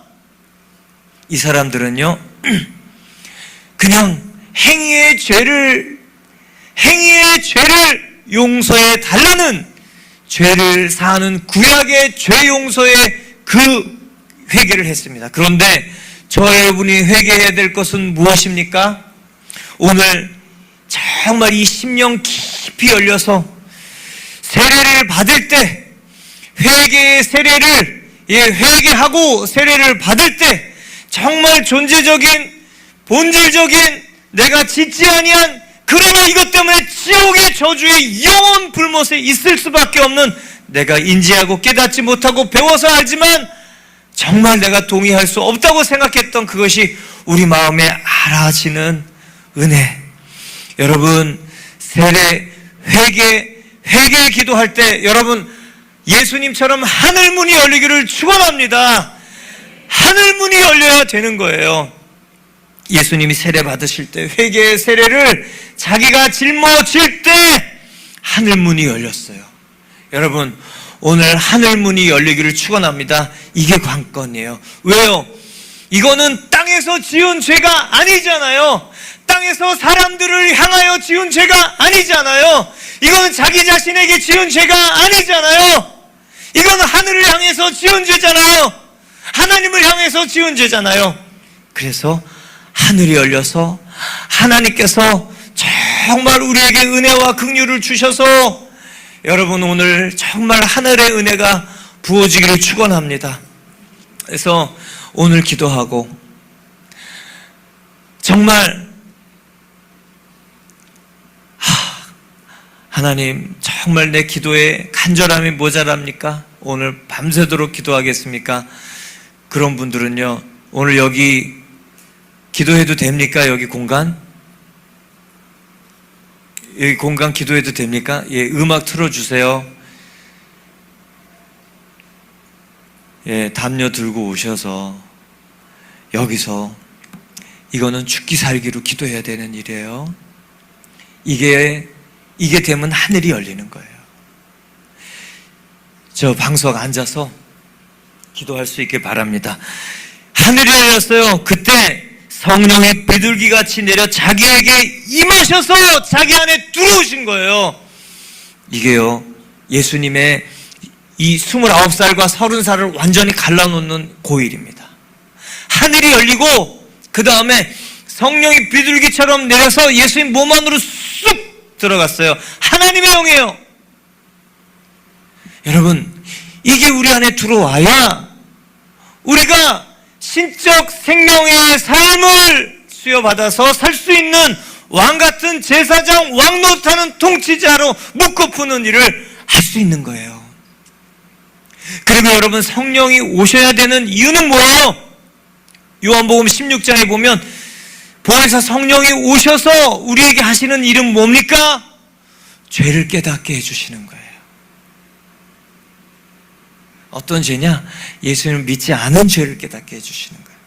Speaker 1: 이 사람들은요, 그냥 행위의 죄를 용서해 달라는, 죄를 사하는 구약의 죄 용서의 그 회개를 했습니다. 그런데 저와 여러분이 회개해야 될 것은 무엇입니까? 오늘 정말 이 심령 깊이 열려서 세례를 받을 때, 회개의 세례를, 회개하고 세례를 받을 때 정말 존재적인 본질적인 내가 짓지 아니한, 그러나 이것 때문에 지옥의 저주의 영원 불못에 있을 수밖에 없는, 내가 인지하고 깨닫지 못하고 배워서 알지만 정말 내가 동의할 수 없다고 생각했던 그것이 우리 마음에 알아지는 은혜. 여러분, 세례, 회개 기도할 때 여러분 예수님처럼 하늘문이 열리기를 축원합니다. 하늘문이 열려야 되는 거예요. 예수님이 세례 받으실 때, 회개의 세례를 자기가 짊어질 때 하늘문이 열렸어요. 여러분, 오늘 하늘문이 열리기를 축원합니다. 이게 관건이에요. 왜요? 이거는 땅에서 지은 죄가 아니잖아요. 땅에서 사람들을 향하여 지은 죄가 아니잖아요. 이거는 자기 자신에게 지은 죄가 아니잖아요. 이거는 하늘을 향해서 지은 죄잖아요. 하나님을 향해서 지은 죄잖아요. 그래서 하늘이 열려서 하나님께서 정말 우리에게 은혜와 긍휼을 주셔서, 여러분, 오늘 정말 하늘의 은혜가 부어지기를 축원합니다. 그래서 오늘 기도하고 정말 하나님, 정말 내 기도에 간절함이 모자랍니까? 오늘 밤새도록 기도하겠습니까? 그런 분들은요, 오늘 여기 기도해도 됩니까? 여기 공간? 여기 공간 기도해도 됩니까? 예, 음악 틀어주세요. 예, 담요 들고 오셔서 여기서 이거는 죽기 살기로 기도해야 되는 일이에요. 이게 되면 하늘이 열리는 거예요. 저 방석 앉아서 기도할 수 있길 바랍니다. 하늘이 열렸어요. 그때 성령이 비둘기같이 내려 자기에게 임하셔서 자기 안에 들어오신 거예요. 이게요, 예수님의 이 29살과 30살을 완전히 갈라놓는 고일입니다. 하늘이 열리고 그 다음에 성령이 비둘기처럼 내려서 예수님 몸 안으로 쑥 들어갔어요. 하나님의 영이에요. 여러분, 이게 우리 안에 들어와야 우리가 신적 생명의 삶을 수여받아서 살 수 있는 왕같은 제사장, 왕노릇하는 통치자로 묻고 푸는 일을 할 수 있는 거예요. 그리고 여러분, 성령이 오셔야 되는 이유는 뭐예요? 요한복음 16장에 보면 보혜사 성령이 오셔서 우리에게 하시는 일은 뭡니까? 죄를 깨닫게 해주시는 거예요. 어떤 죄냐? 예수님을 믿지 않은 죄를 깨닫게 해주시는 거예요.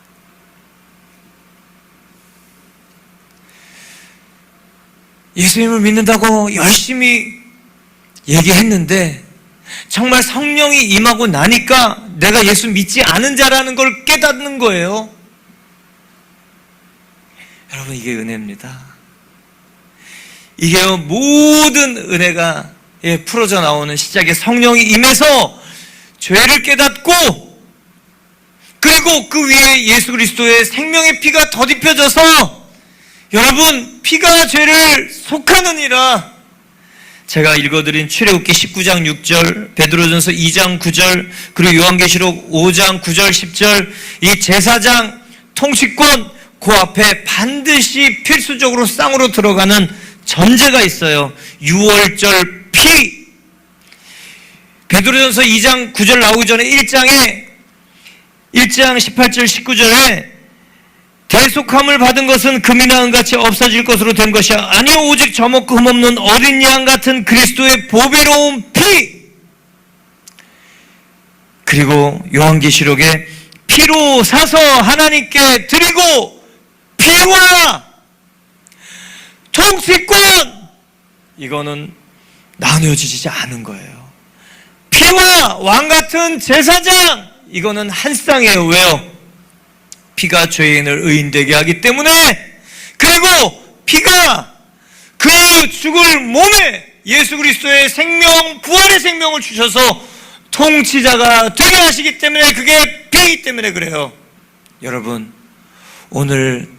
Speaker 1: 예수님을 믿는다고 열심히 얘기했는데 정말 성령이 임하고 나니까 내가 예수 믿지 않은 자라는 걸 깨닫는 거예요. 여러분, 이게 은혜입니다. 이게 모든 은혜가 풀어져 나오는 시작에 성령이 임해서 죄를 깨닫고, 그리고 그 위에 예수 그리스도의 생명의 피가 덧입혀져서 여러분, 피가 죄를 속하느니라. 제가 읽어드린 출애굽기 19장 6절, 베드로전서 2장 9절, 그리고 요한계시록 5장 9절 10절, 이 제사장 통치권 그 앞에 반드시 필수적으로 쌍으로 들어가는 전제가 있어요. 유월절 피. 베드로전서 2장 9절 나오기 전에 1장 18절 19절에 대속함을 받은 것은 금이나 은같이 없어질 것으로 된 것이 아니요 오직 저먹고 흠없는 어린 양 같은 그리스도의 보배로운 피. 그리고 요한계시록에 피로 사서 하나님께 드리고 피와 통치권, 이거는 나누어지지 않은 거예요. 피와 왕같은 제사장, 이거는 한 쌍이에요. 왜요? 피가 죄인을 의인되게 하기 때문에. 그리고 피가 그 죽을 몸에 예수 그리스도의 생명, 부활의 생명을 주셔서 통치자가 되게 하시기 때문에, 그게 피이기 때문에 그래요. 여러분, 오늘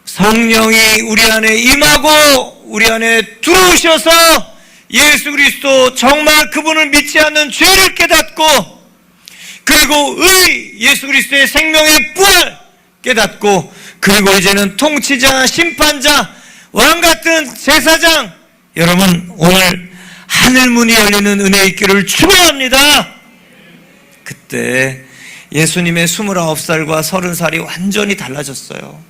Speaker 1: 성령이 우리 안에 임하고 우리 안에 들어오셔서 예수 그리스도, 정말 그분을 믿지 않는 죄를 깨닫고, 그리고 예수 그리스도의 생명의 부활 깨닫고, 그리고 이제는 통치자, 심판자, 왕같은 제사장. 여러분, 오늘 하늘문이 열리는 은혜 있기를 축원합니다. 그때 예수님의 29살과 30살이 완전히 달라졌어요.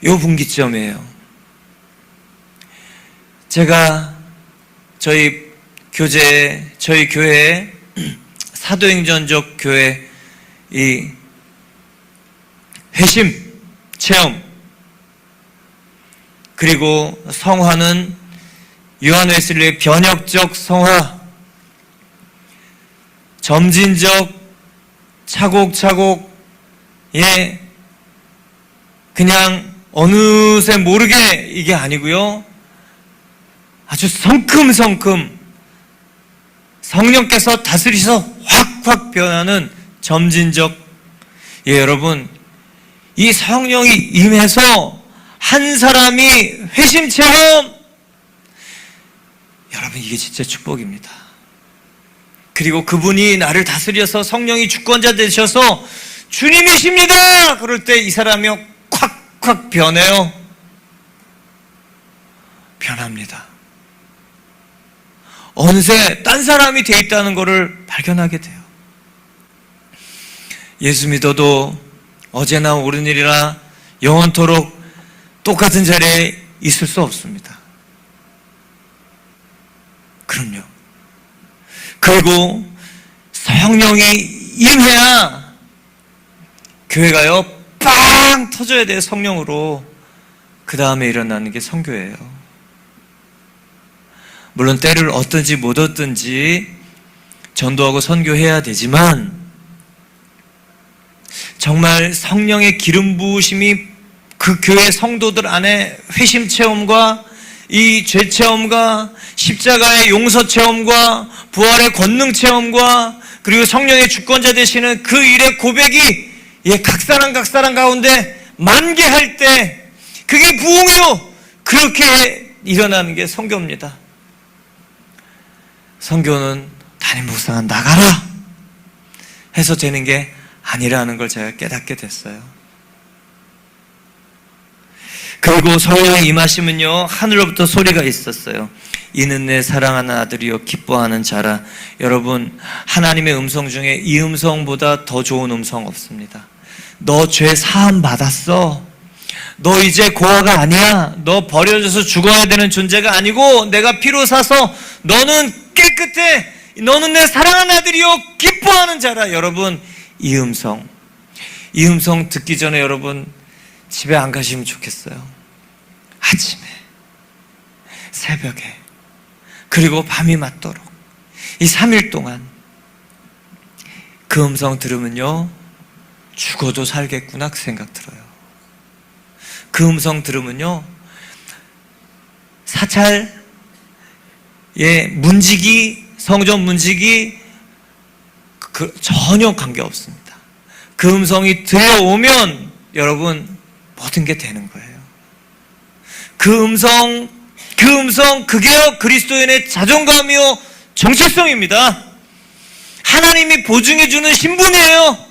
Speaker 1: 요 분기점이에요. 제가 저희 교회에 사도행전적 교회 이 회심 체험, 그리고 성화는 요한 웨슬리의 변혁적 성화, 점진적 차곡차곡, 그냥 어느새 모르게, 이게 아니고요, 아주 성큼성큼 성령께서 다스리셔서 확확 변하는 점진적. 여러분, 이 성령이 임해서 한 사람이 회심 체험, 여러분, 이게 진짜 축복입니다. 그리고 그분이 나를 다스려서 성령이 주권자 되셔서 주님이십니다, 그럴 때 이 사람이 콱콱 변해요. 변합니다. 어느새 딴 사람이 돼 있다는 것을 발견하게 돼요. 예수 믿어도 어제나 오늘이나 영원토록 똑같은 자리에 있을 수 없습니다. 그럼요. 그리고 성령이 임해야 교회가요 빵 터져야 돼요. 성령으로. 그 다음에 일어나는 게 선교예요. 물론 때를 얻든지 못 얻든지 전도하고 선교해야 되지만 정말 성령의 기름 부으심이 그 교회 성도들 안에 회심 체험과 이 죄 체험과 십자가의 용서 체험과 부활의 권능 체험과 그리고 성령의 주권자 되시는 그 일의 고백이 각 사람 가운데 만개할 때 그게 부흥이요. 그렇게 일어나는 게 선교입니다. 선교는 담임 목사가 나가라 해서 되는 게 아니라는 걸 제가 깨닫게 됐어요. 그리고 성령의 임하심은요, 하늘로부터 소리가 있었어요. 이는 내 사랑하는 아들이요 기뻐하는 자라. 여러분, 하나님의 음성 중에 이 음성보다 더 좋은 음성 없습니다. 너 죄 사함 받았어. 너 이제 고아가 아니야. 너 버려져서 죽어야 되는 존재가 아니고 내가 피로 사서 너는 깨끗해. 너는 내 사랑하는 아들이요 기뻐하는 자라. 여러분, 이 음성 듣기 전에 여러분 집에 안 가시면 좋겠어요. 아침에, 새벽에, 그리고 밤이 맞도록 이 3일 동안 그 음성 들으면요 죽어도 살겠구나 그 생각 들어요. 그 음성 들으면요 사찰의 문지기, 성전 문지기 전혀 관계없습니다. 그 음성이 들려오면 여러분 모든 게 되는 거예요. 그 음성 그게요 그리스도인의 자존감이요 정체성입니다. 하나님이 보증해 주는 신분이에요.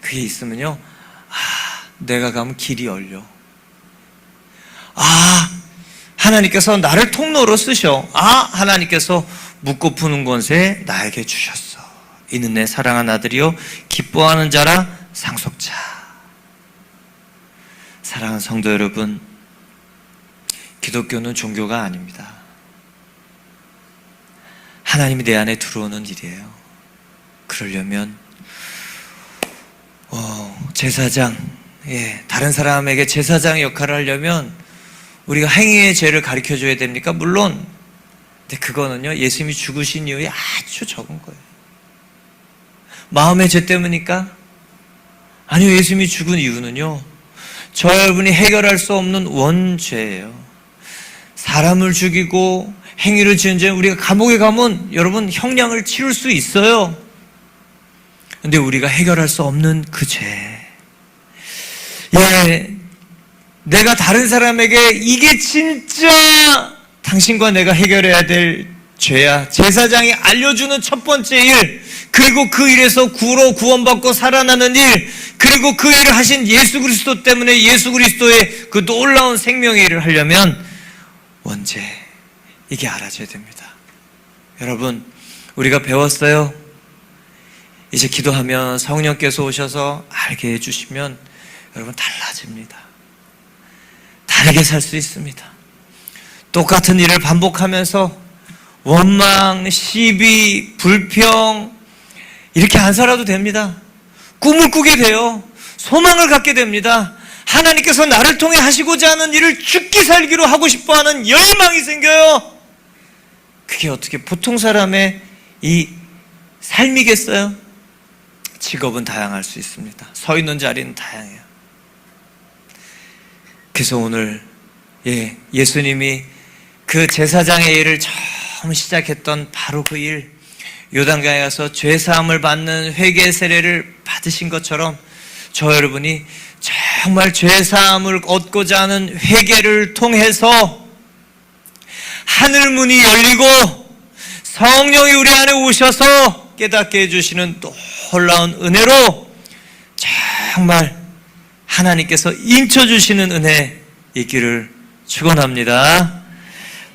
Speaker 1: 그게 있으면요 내가 가면 길이 열려. 하나님께서 나를 통로로 쓰셔. 하나님께서 묻고 푸는 권세 나에게 주셨어. 이는 내 사랑하는 아들이요 기뻐하는 자라 상속자. 사랑하는 성도 여러분, 기독교는 종교가 아닙니다. 하나님이 내 안에 들어오는 일이에요. 그러려면 제사장, 다른 사람에게 제사장 역할을 하려면 우리가 행위의 죄를 가르쳐줘야 됩니까? 물론. 근데 그거는요 예수님이 죽으신 이유에 아주 적은 거예요. 마음의 죄 때문입니까? 아니요, 예수님이 죽은 이유는요 저 여러분이 해결할 수 없는 원죄예요. 사람을 죽이고 행위를 지은 죄는 우리가 감옥에 가면 여러분 형량을 치를 수 있어요. 근데 우리가 해결할 수 없는 그 죄. 내가 다른 사람에게 이게 진짜 당신과 내가 해결해야 될 죄야. 제사장이 알려주는 첫 번째 일, 그리고 그 일에서 구원받고 살아나는 일, 그리고 그 일을 하신 예수 그리스도 때문에 예수 그리스도의 그 놀라운 생명의 일을 하려면 원죄, 이게 알아져야 됩니다. 여러분, 우리가 배웠어요. 이제 기도하면 성령께서 오셔서 알게 해주시면 여러분 달라집니다. 다르게 살 수 있습니다. 똑같은 일을 반복하면서 원망, 시비, 불평 이렇게 안 살아도 됩니다. 꿈을 꾸게 돼요. 소망을 갖게 됩니다. 하나님께서 나를 통해 하시고자 하는 일을 죽기 살기로 하고 싶어하는 열망이 생겨요. 그게 어떻게 보통 사람의 이 삶이겠어요? 직업은 다양할 수 있습니다. 서 있는 자리는 다양해요. 그래서 오늘 예수님이 그 제사장의 일을 처음 시작했던 바로 그 일, 요단강에 가서 죄사함을 받는 회개 세례를 받으신 것처럼 저 여러분이 정말 죄사함을 얻고자 하는 회개를 통해서 하늘문이 열리고 성령이 우리 안에 오셔서 깨닫게 해주시는 놀라운 은혜로 정말 하나님께서 인쳐주시는 은혜 있기를 축원합니다.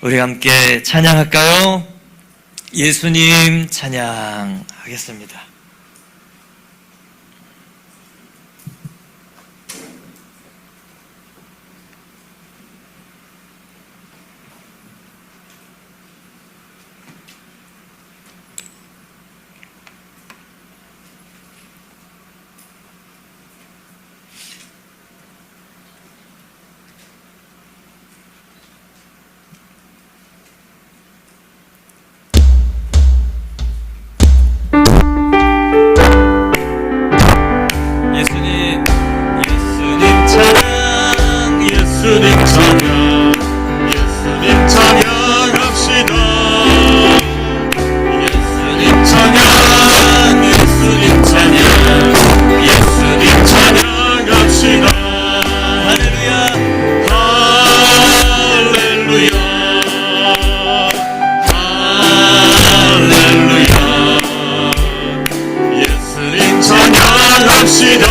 Speaker 1: 우리 함께 찬양할까요? 예수님 찬양하겠습니다.
Speaker 2: 예수님 찬양합시다. 예수님 찬양, 예수님 찬양, 예수님 찬양합시다. 할렐루야, 할렐루야, 할렐루야. 예수님 찬양합시다.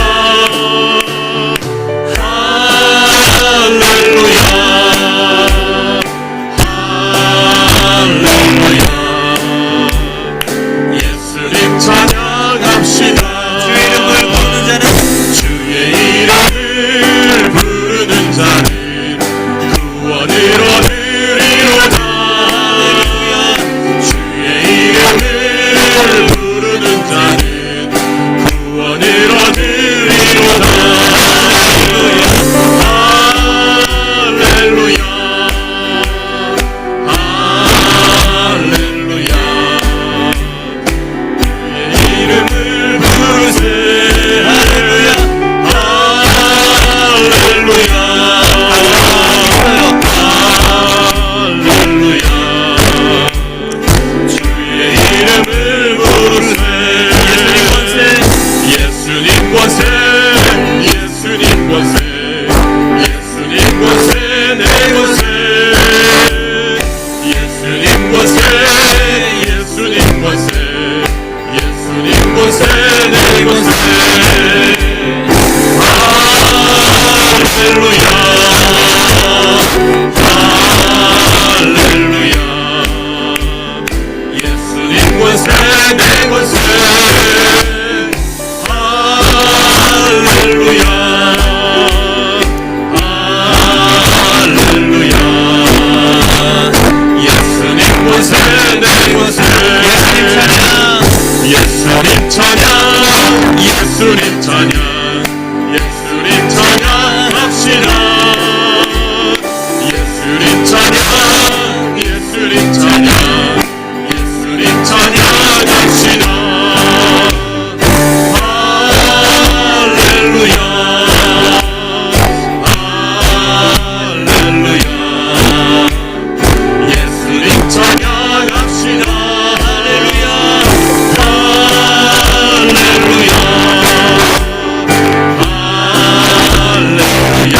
Speaker 2: 예수님 찬양, 예수님 찬양합시다. 예수님 찬양, 예수님 찬양, 예수님 찬양합시다. 할렐루야, 할렐루야. 예수님 찬양합시다. 할렐루야, 할렐루야.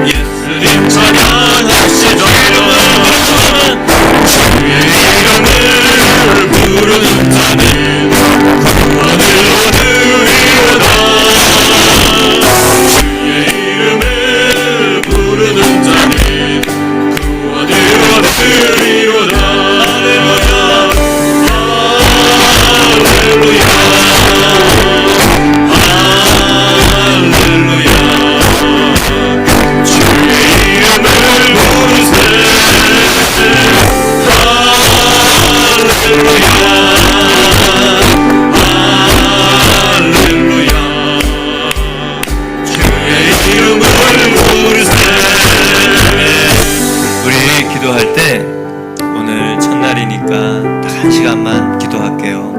Speaker 2: 예수님 찬양합시다. 주의 이름을 부르는 자는 구원을 얻으리로다. 주의 이름을 부르는 자는 구원을 얻으리로다. 할렐루야, 할렐루야.
Speaker 1: 우리 기도할 때 오늘 첫날이니까 딱 1시간만 기도할게요.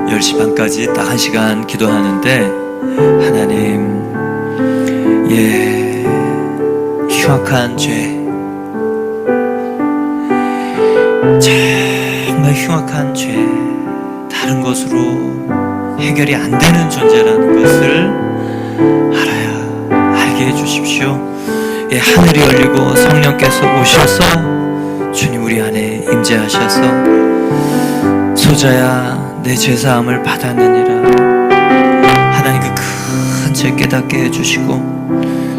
Speaker 1: 10시 반까지 딱 1시간 기도하는데 하나님, 흉악한 죄, 정말 흉악한 죄, 다른 것으로 해결이 안 되는 존재라는 것을 알게 해주십시오. 하늘이 열리고 성령께서 오셔서 주님 우리 안에 임재하셔서 소자야 내 죄사함을 받았느니라 하나님 그 큰 죄 깨닫게 해주시고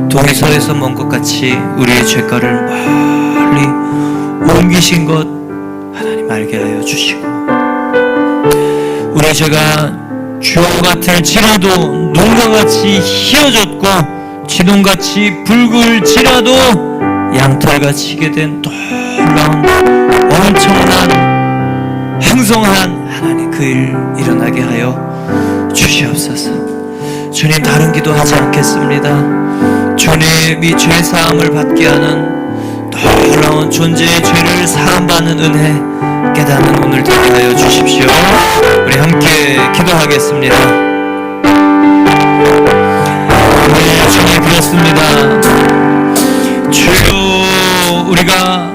Speaker 1: 동서에서 먼 것 같이 우리의 죄가를 멀리 옮기신 것 하나님 알게 하여 주시고, 우리의 죄가 주홍 같을지라도 눈과 같이 희어졌고 진홍같이 붉을지라도 양털같이 희게 된 놀라운 엄청난 행성한 하나님 그 일 일어나게 하여 주시옵소서. 주님, 다른 기도하지 않겠습니다. 주님이 죄사함을 받게 하는 놀라운 존재의 죄를 사함받는 은혜 깨닫는 오늘 되게 하여 주십시오. 우리 함께 기도하겠습니다. 네, 주님 그렇습니다. 주여, 우리가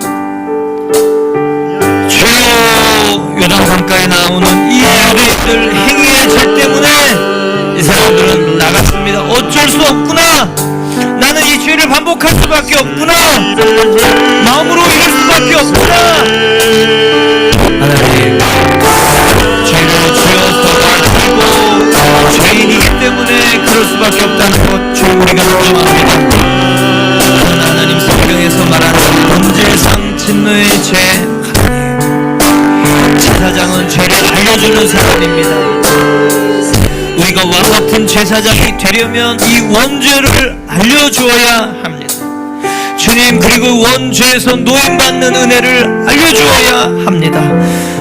Speaker 1: 주여 요단 강가에 나오는 이 유대인들 행위의 죄 때문에 이 사람들은 나갔습니다. 어쩔 수 없구나. 나는 이 죄를 반복할 수밖에 없구나. 마음으로 이럴 수밖에 없구나. 하나님, 죄를 지어서 가지고 죄인이기 때문에 그럴 수밖에 없다는 것 주 우리가 인정합니다. 하나님, 성경에서 말하는 범죄상 진노의 죄, 하나님, 제사장은 죄를 알려주는 사람입니다. 우리가 와 같은 제사장이 되려면 이 원죄를 알려주어야 합니다. 주님, 그리고 원죄에서 노임받는 은혜를 알려주어야 합니다.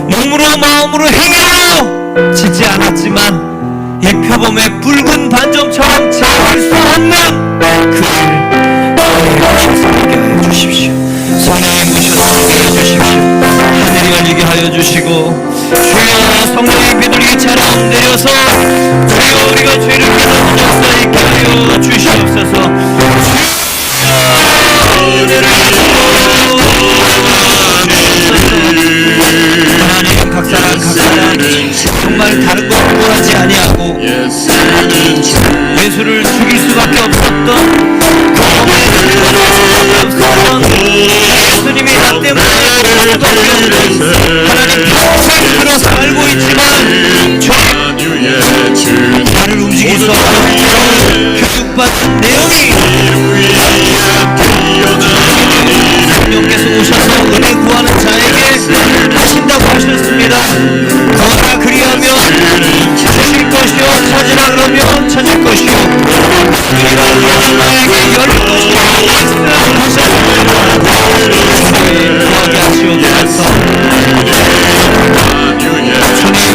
Speaker 1: 몸으로 마음으로 행위로 짓지 않았지만 이 표범의 붉은 반점처럼 제할 수 없는 그 일 오셔서 하게 하여 주십시오. 성령님 오셔서 하게 하여 주십시오. 하늘이 열리게 하여 주시고, 주여 성령의 비둘기 처럼 내려서 주여 우리가 죄를 깨닫는 역사 있게 하여 주시옵소서. 하나님, 각 사람 정말 다른 것 구하지 아니하고 예수를 죽일 수밖에 없었던 그 예수님이 나 때문에 하나님 평생 들어서 알고 있지만 나를 움직일 수 없는 교육받은 내용이 성령께서 오셔서 은혜 구하는 자에게 하신다고 하셨습니다. 그러나 그리하면 주실 것이요 찾으라 그러면 찾을 것이요 우리가 나에게 열릴 것이요 말씀을 하셨습니다. 구하게 하시옵소서. 주님,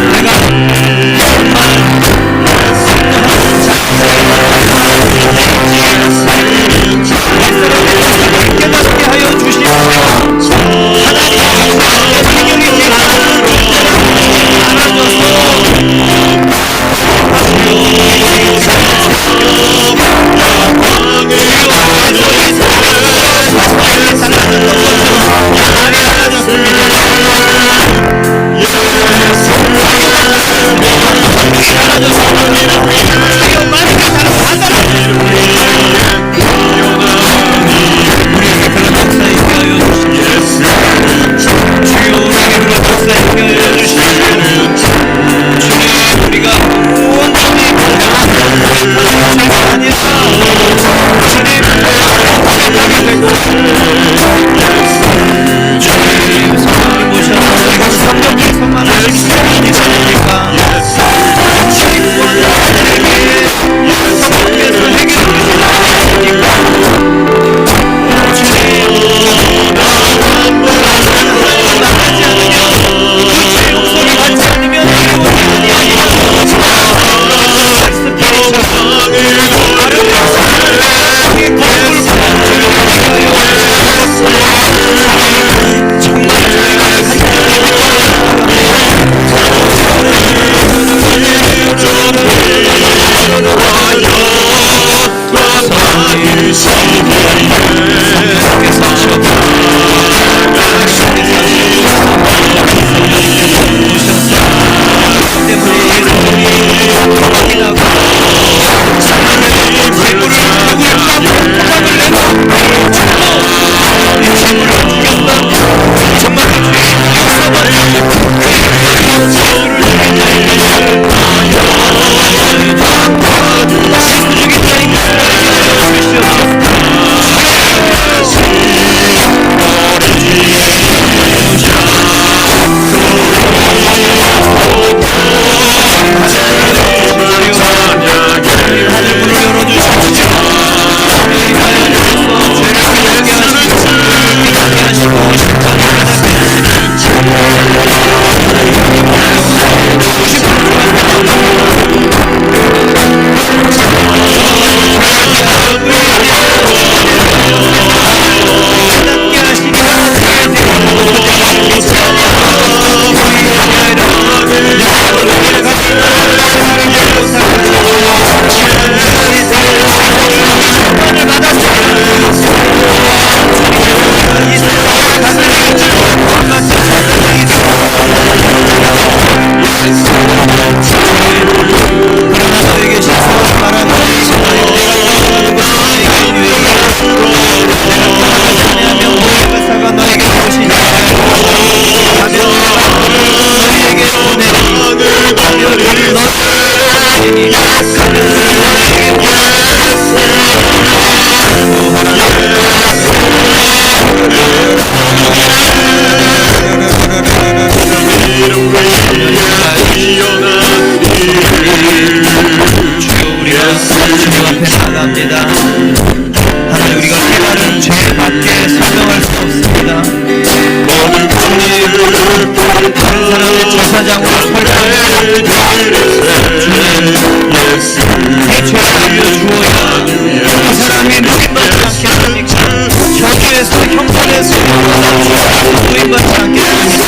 Speaker 1: 않겠습니까? 저주에서 형벌의 소리로 구인받지 않겠습니까?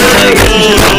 Speaker 1: 나에게 주시라고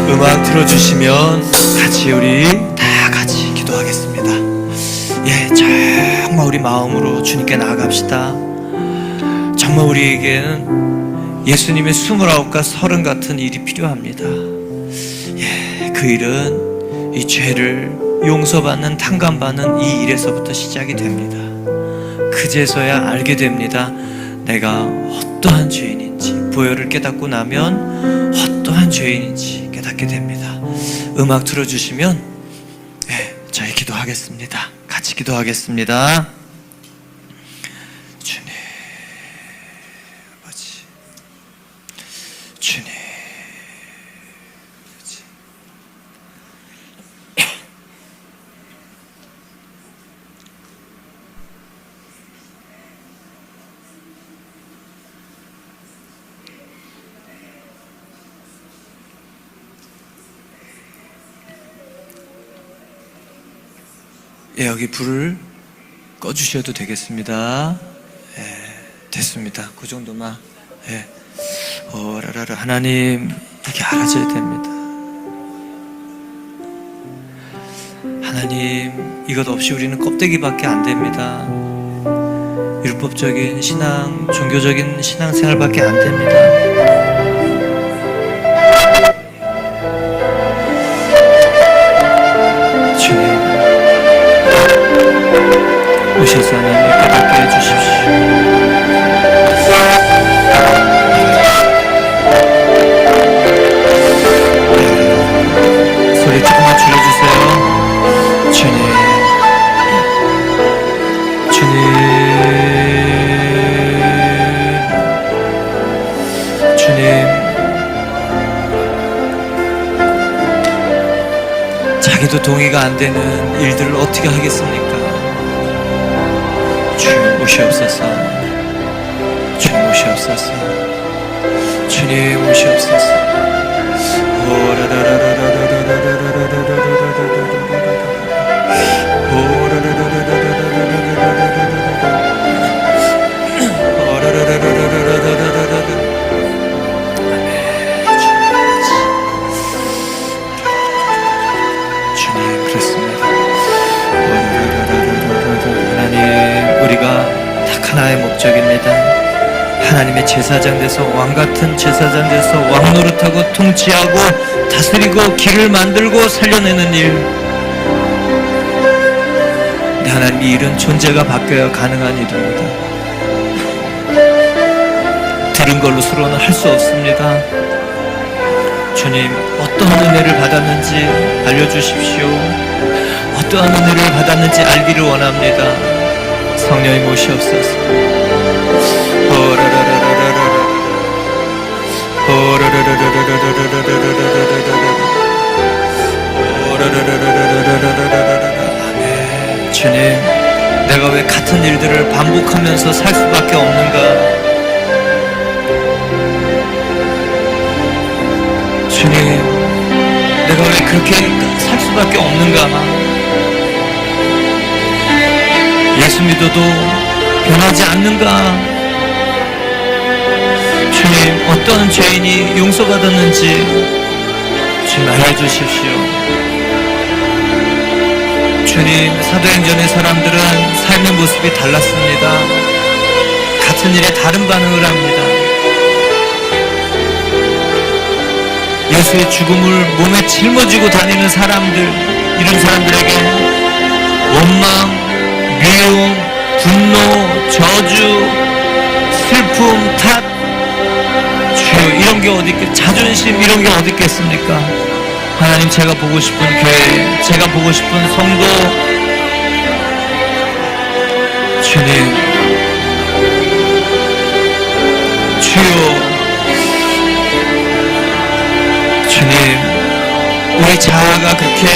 Speaker 1: 음악 틀어주시면 같이 우리 다 같이 기도하겠습니다. 예, 정말 우리 마음으로 주님께 나아갑시다. 정말 우리에게는 예수님의 29과 30 같은 일이 필요합니다. 예, 그 일은 이 죄를 용서받는 탕감받는 이 일에서부터 시작이 됩니다. 그제서야 알게 됩니다. 내가 어떠한 죄인인지, 보혈을 깨닫고 나면 어떠한 죄인인지 깨닫게 됩니다. 음악 틀어주시면 저희 기도하겠습니다. 같이 기도하겠습니다. 주님 아버지, 주님 아버지, 예, 여기 불을 꺼주셔도 되겠습니다. 예, 됐습니다. 그 정도만. 예. 라라라. 하나님, 이게 알아져야 됩니다. 하나님, 이것 없이 우리는 껍데기밖에 안 됩니다. 율법적인 신앙, 종교적인 신앙생활밖에 안 됩니다. 주님, 오셔서 하나님 깨닫게 해주십시오. 소리 조금만 줄여주세요. 주님, 주님, 주님, 자기도 동의가 안 되는 일들을 어떻게 하겠습니까? 주님 오시옵소서. 주님 오시옵소서. 주님 오시옵소서. 주님 그렇습니다. 하나님, 우리가 딱 하나의 목적입니다. 하나님의 제사장 돼서, 왕같은 제사장 돼서 왕 노릇하고 통치하고 다스리고 길을 만들고 살려내는 일. 근데 하나님, 이 일은 존재가 바뀌어야 가능한 일입니다. 들은 걸로서로는 할 수 없습니다. 주님, 어떠한 은혜를 받았는지 알려주십시오. 어떠한 은혜를 받았는지 알기를 원합니다. 성령님 오시옵소서. 아멘. 주님, 내가 왜 같은 일들을 반복하면서 살 수밖에 없는가? 주님, 내가 왜 그렇게 살 수밖에 없는가? 예수 믿어도 변하지 않는가? 주님, 어떤 죄인이 용서받았는지 주님 알려주십시오. 주님, 사도행전의 사람들은 삶의 모습이 달랐습니다. 같은 일에 다른 반응을 합니다. 예수의 죽음을 몸에 짊어지고 다니는 사람들, 이런 사람들에게 원망, 미움, 분노, 저주, 슬픔, 탓, 주여, 이런 게 어디 있겠, 자존심, 이런 게 어디 있겠습니까? 하나님, 제가 보고 싶은 교회, 제가 보고 싶은 성도, 주님, 주여, 주님, 우리 자아가 그렇게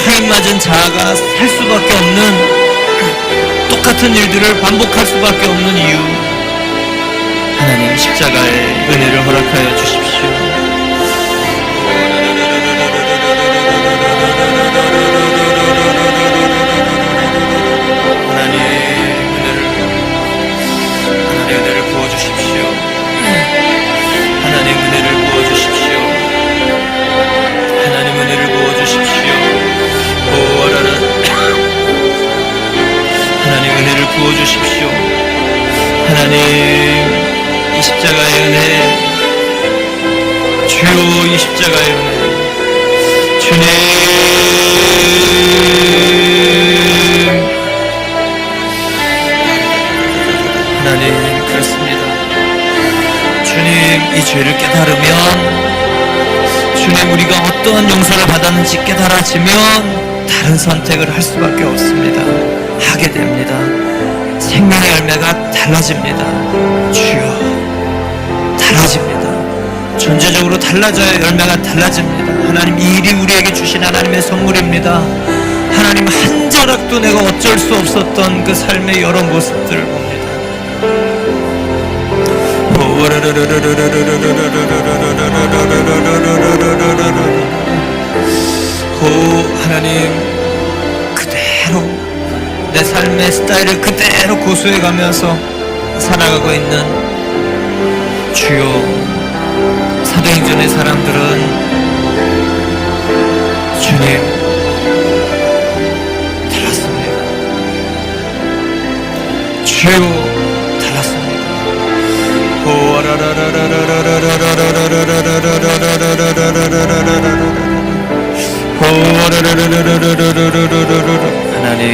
Speaker 1: 화인 맞은 자아가 살 수밖에 없는, 똑같은 일들을 반복할 수밖에 없는 이유, 하나님 십자가의 은혜를 허락하여 주십시오. 하나님 은혜를 부어주십시오. 하나님 은혜를 부어주십시오. 하나님 은혜를 부어주십시오. 오라라. 하나님 은혜를 부어주십시오. 하나님 이 십자가의 은혜, 주여 이 십자가의 은혜, 주님, 하나님 그렇습니다. 주님, 이 죄를 깨달으면, 주님, 우리가 어떠한 용서를 받았는지 깨달아지면 다른 선택을 할 수밖에 없습니다. 하게 됩니다. 생명의 열매가 달라집니다. 주여, 달라집니다. 전체적으로 달라져야 열매가 달라집니다. 하나님, 이 일이 우리에게 주신 하나님의 선물입니다. 하나님, 한 자락도 내가 어쩔 수 없었던 그 삶의 여러 모습들을 봅니다. 하나님, 그대로 내 삶의 스타일을 그대로 고수해 가면서 살아가고 있는 주여, 사도행전의 사람들은 주님 달랐습니다. 주여 달랐습니다. 하나님,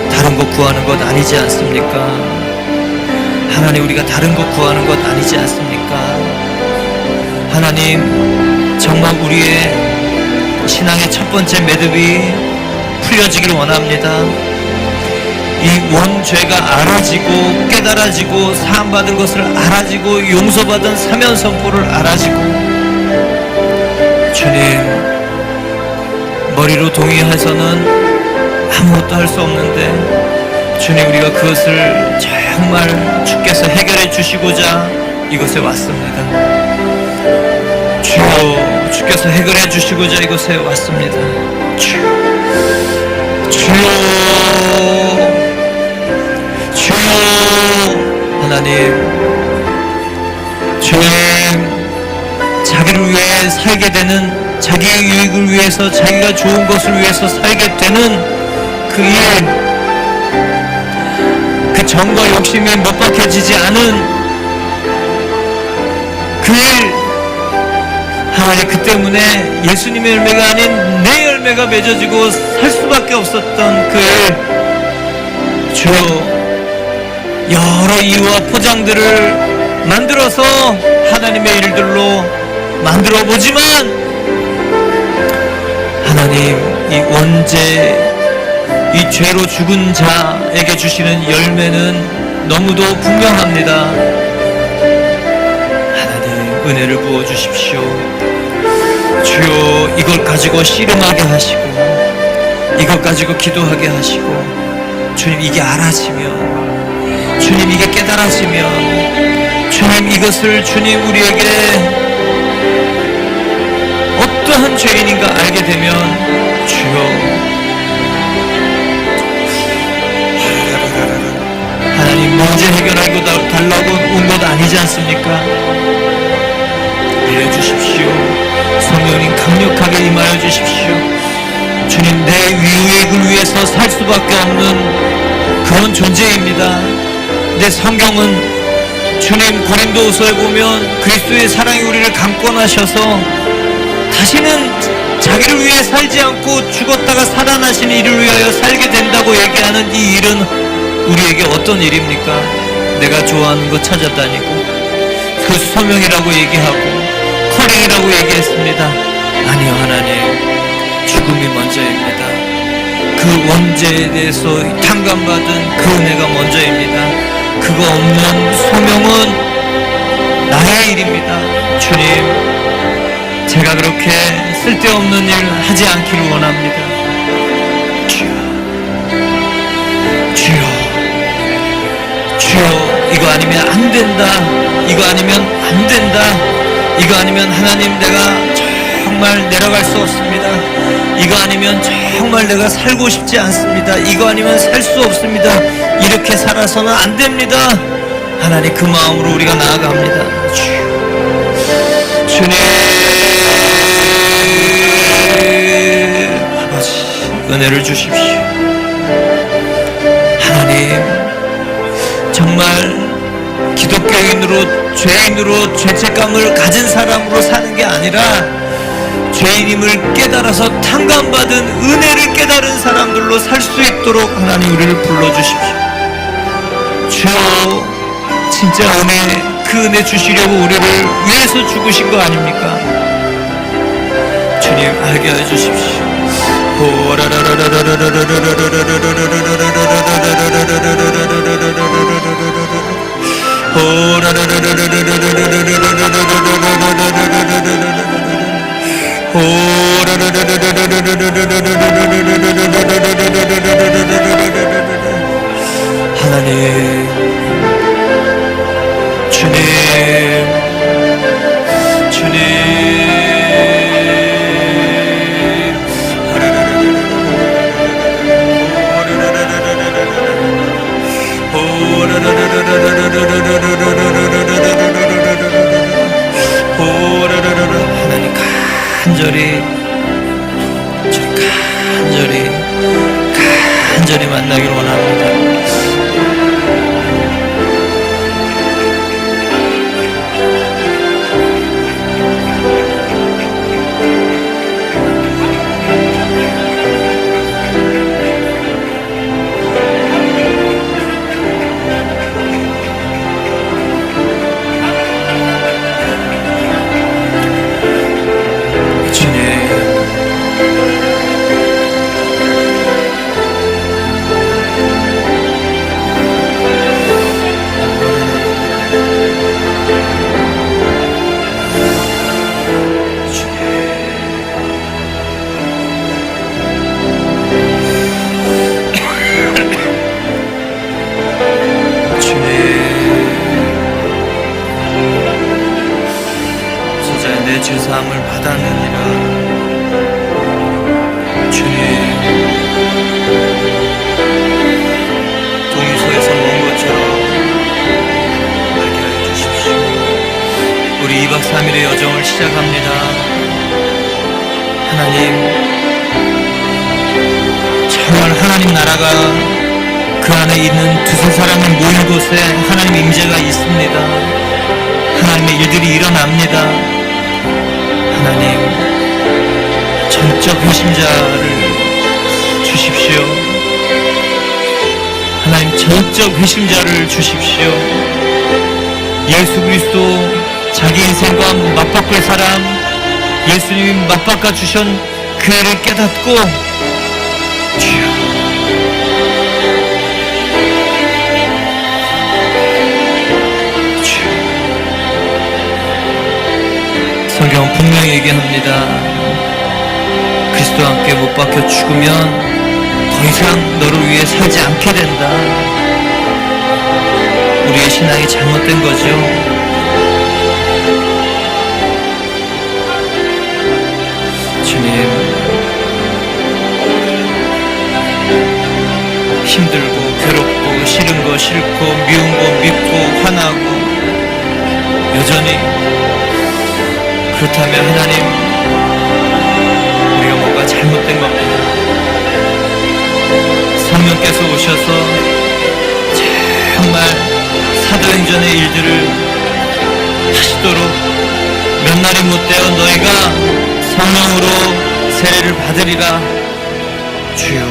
Speaker 1: 다른 것 구하는 것 아니지 않습니까? 하나님, 우리가 다른 것 구하는 것 아니지 않습니까? 하나님, 정말 우리의 신앙의 첫 번째 매듭이 풀려지기를 원합니다. 이 원죄가 알아지고 깨달아지고 사함받은 것을 알아지고 용서받은 사면 선포를 알아지고, 주님, 머리로 동의해서는 아무것도 할 수 없는데, 주님, 우리가 그것을 정말 주께서 해결해 주시고자 이곳에 왔습니다. 주여, 주께서 해결해 주시고자 이곳에 왔습니다. 주여, 하나님, 주님, 자기를 위해 살게 되는, 자기의 유익을 위해서, 자기가 좋은 것을 위해서 살게 되는 그 일, 그 정과 욕심이 못 박혀지지 않은 그 일, 하나님, 그 때문에 예수님의 열매가 아닌 내 열매가 맺어지고 살 수밖에 없었던 그 일, 주여, 여러 이유와 포장들을 만들어서 하나님의 일들로 만들어 보지만, 하나님, 이 원죄, 이 죄로 죽은 자에게 주시는 열매는 너무도 분명합니다. 하나님, 은혜를 부어 주십시오. 주여, 이걸 가지고 씨름하게 하시고, 이것 가지고 기도하게 하시고, 주님, 이게 알아지면, 주님, 이게 깨달아지면, 주님, 이것을 주님 우리에게 어떠한 죄인인가 알게 되면, 주여, 하나님, 문제 해결하고 달라고 온 것 아니지 않습니까? 알려주십시오. 성령님, 강력하게 임하여 주십시오. 주님, 내 유익을 위해서 살 수밖에 없는 그런 존재입니다. 내 성경은 주님 고린도후서에 보면 그리스도의 사랑이 우리를 강권하셔서 다시는 자기를 위해 살지 않고 죽었다가 살아나신 이를 위하여 살게 된다고 얘기하는 이 일은 우리에게 어떤 일입니까? 내가 좋아하는 거 찾아다니고 그 소명이라고 얘기하고 커링이라고 얘기했습니다. 아니요, 하나님, 죽음이 먼저입니다. 그 원죄에 대해서 탕감받은 그 은혜가 먼저입니다. 그거 없는 소명은 나의 일입니다. 주님, 제가 그렇게 쓸데없는 일 하지 않기를 원합니다. 주여, 주여, 주여, 이거 아니면 안 된다. 이거 아니면 안 된다. 이거 아니면 하나님 내가 정말 내려갈 수 없습니다. 이거 아니면 정말 내가 살고 싶지 않습니다. 이거 아니면 살 수 없습니다. 이렇게 살아서는 안 됩니다. 하나님, 그 마음으로 우리가 나아갑니다. 주님, 아버지, 은혜를 주십시오. 하나님, 정말 기독교인으로, 죄인으로, 죄책감을 가진 사람으로 사는 게 아니라 죄인임을 깨달아서 탕감받은 은혜를 깨달은 사람들로 살 수 있도록 하나님 우리를 불러주십시오. 주여, 진짜 은혜, 그 은혜 주시려고 우리를 위해서 죽으신 거 아닙니까? 주님, 알게 해주십시오. 하나님, 주님, 주님, 하나님, 간절히 만나길 원합니다. 죄사함을 받았느니라. 주님, 동서에서 먼 것처럼 알게 하여 주십시오. 우리 2박 3일의 여정을 시작합니다. 하나님, 정말 하나님 나라가 그 안에 있는 두세 사람이 모인 곳에 하나님 임재가 있습니다. 하나님의 일들이 일어납니다. 하나님, 전적 회심자를 주십시오. 하나님, 전적 회심자를 주십시오. 예수 그리스도 자기 인생과 맞바꿀 사람, 예수님이 맞바꿔 주신 그 애를 깨닫고 주여, 성경은 분명히 얘기합니다. 그리스도와 함께 못 박혀 죽으면 더 이상 너를 위해 살지 않게 된다. 우리의 신앙이 잘못된 거죠. 주님, 힘들고 괴롭고 싫은 거 싫고 미운 거 밉고 화나고 여전히 그렇다면 하나님, 우리가 뭔가 잘못된 겁니다. 성령께서 오셔서 정말 사도행전 생전의 일들을 하시도록 몇 날이 못되어 너희가 성령으로 세례를 받으리라. 주여,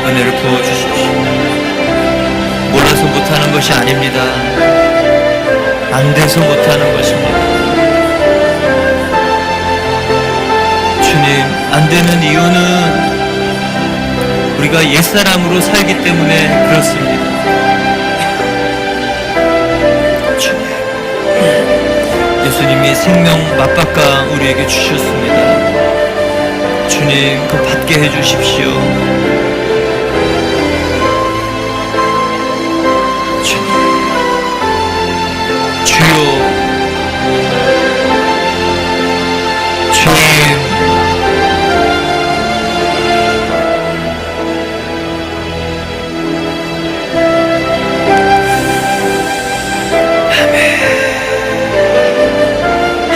Speaker 1: 은혜를 부어주십시오. 몰라서 못하는 것이 아닙니다. 안 돼서 못하는 것입니다. 주님, 안 되는 이유는 우리가 옛사람으로 살기 때문에 그렇습니다. 주님, 예수님이 생명 맞바꿔 우리에게 주셨습니다. 주님, 그 받게 해주십시오.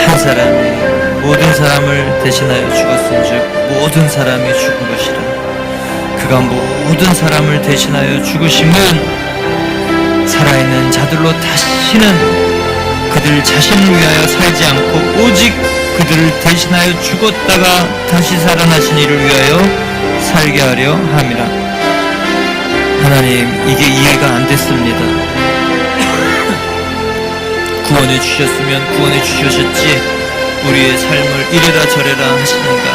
Speaker 1: 한 사람이 모든 사람을 대신하여 죽었은즉 모든 사람이 죽은 것이라. 그가 모든 사람을 대신하여 죽으심은 살아있는 자들로 다시는 그들 자신을 위하여 살지 않고 오직 그들을 대신하여 죽었다가 다시 살아나신 이를 위하여 살게 하려 함이라. 하나님, 이게 이해가 안 됐습니다. 구원해 주셨으면 구원해 주셨지 우리의 삶을 이래라 저래라 하시는가.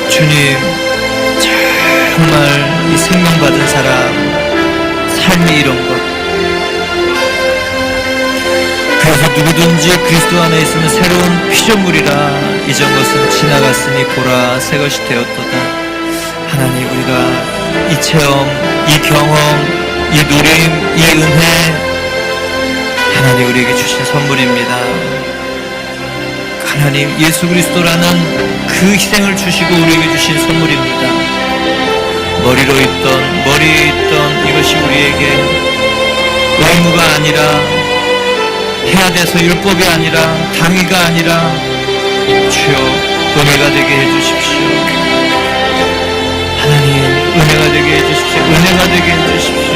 Speaker 1: 주님, 정말 이 생명 받은 사람 삶이 이런 것, 그래서 누구든지 그리스도 안에 있으면 새로운 피조물이라. 이전 것은 지나갔으니 보라 새 것이 되었도다. 하나님, 우리가 이 체험, 이 경험, 이 누림, 이 은혜, 하나님 우리에게 주신 선물입니다. 하나님, 예수 그리스도라는 그 희생을 주시고 우리에게 주신 선물입니다. 머리에 있던 이것이 우리에게 의무가 아니라, 해야 돼서 율법이 아니라, 당위가 아니라, 주여 은혜가 되게 해주십시오. 하나님, 은혜가 되게 해주십시오. 은혜가 되게 해주십시오.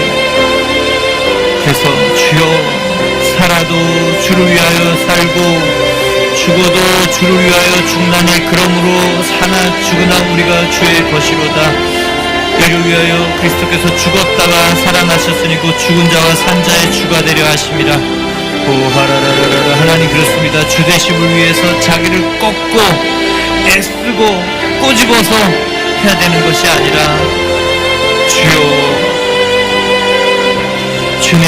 Speaker 1: 그래서 주여, 살아도 주를 위하여 살고 죽어도 주를 위하여 죽나니 그러므로 사나 죽으나 우리가 주의 것이로다. 이를 위하여 그리스도께서 죽었다가 살아나셨으니 곧 죽은 자와 산 자의 주가 되려 하심이라. 오하라라라라. 하나님, 그렇습니다. 주 되심을 위해서 자기를 꺾고 애쓰고 꼬집어서 해야 되는 것이 아니라, 주여, 주님,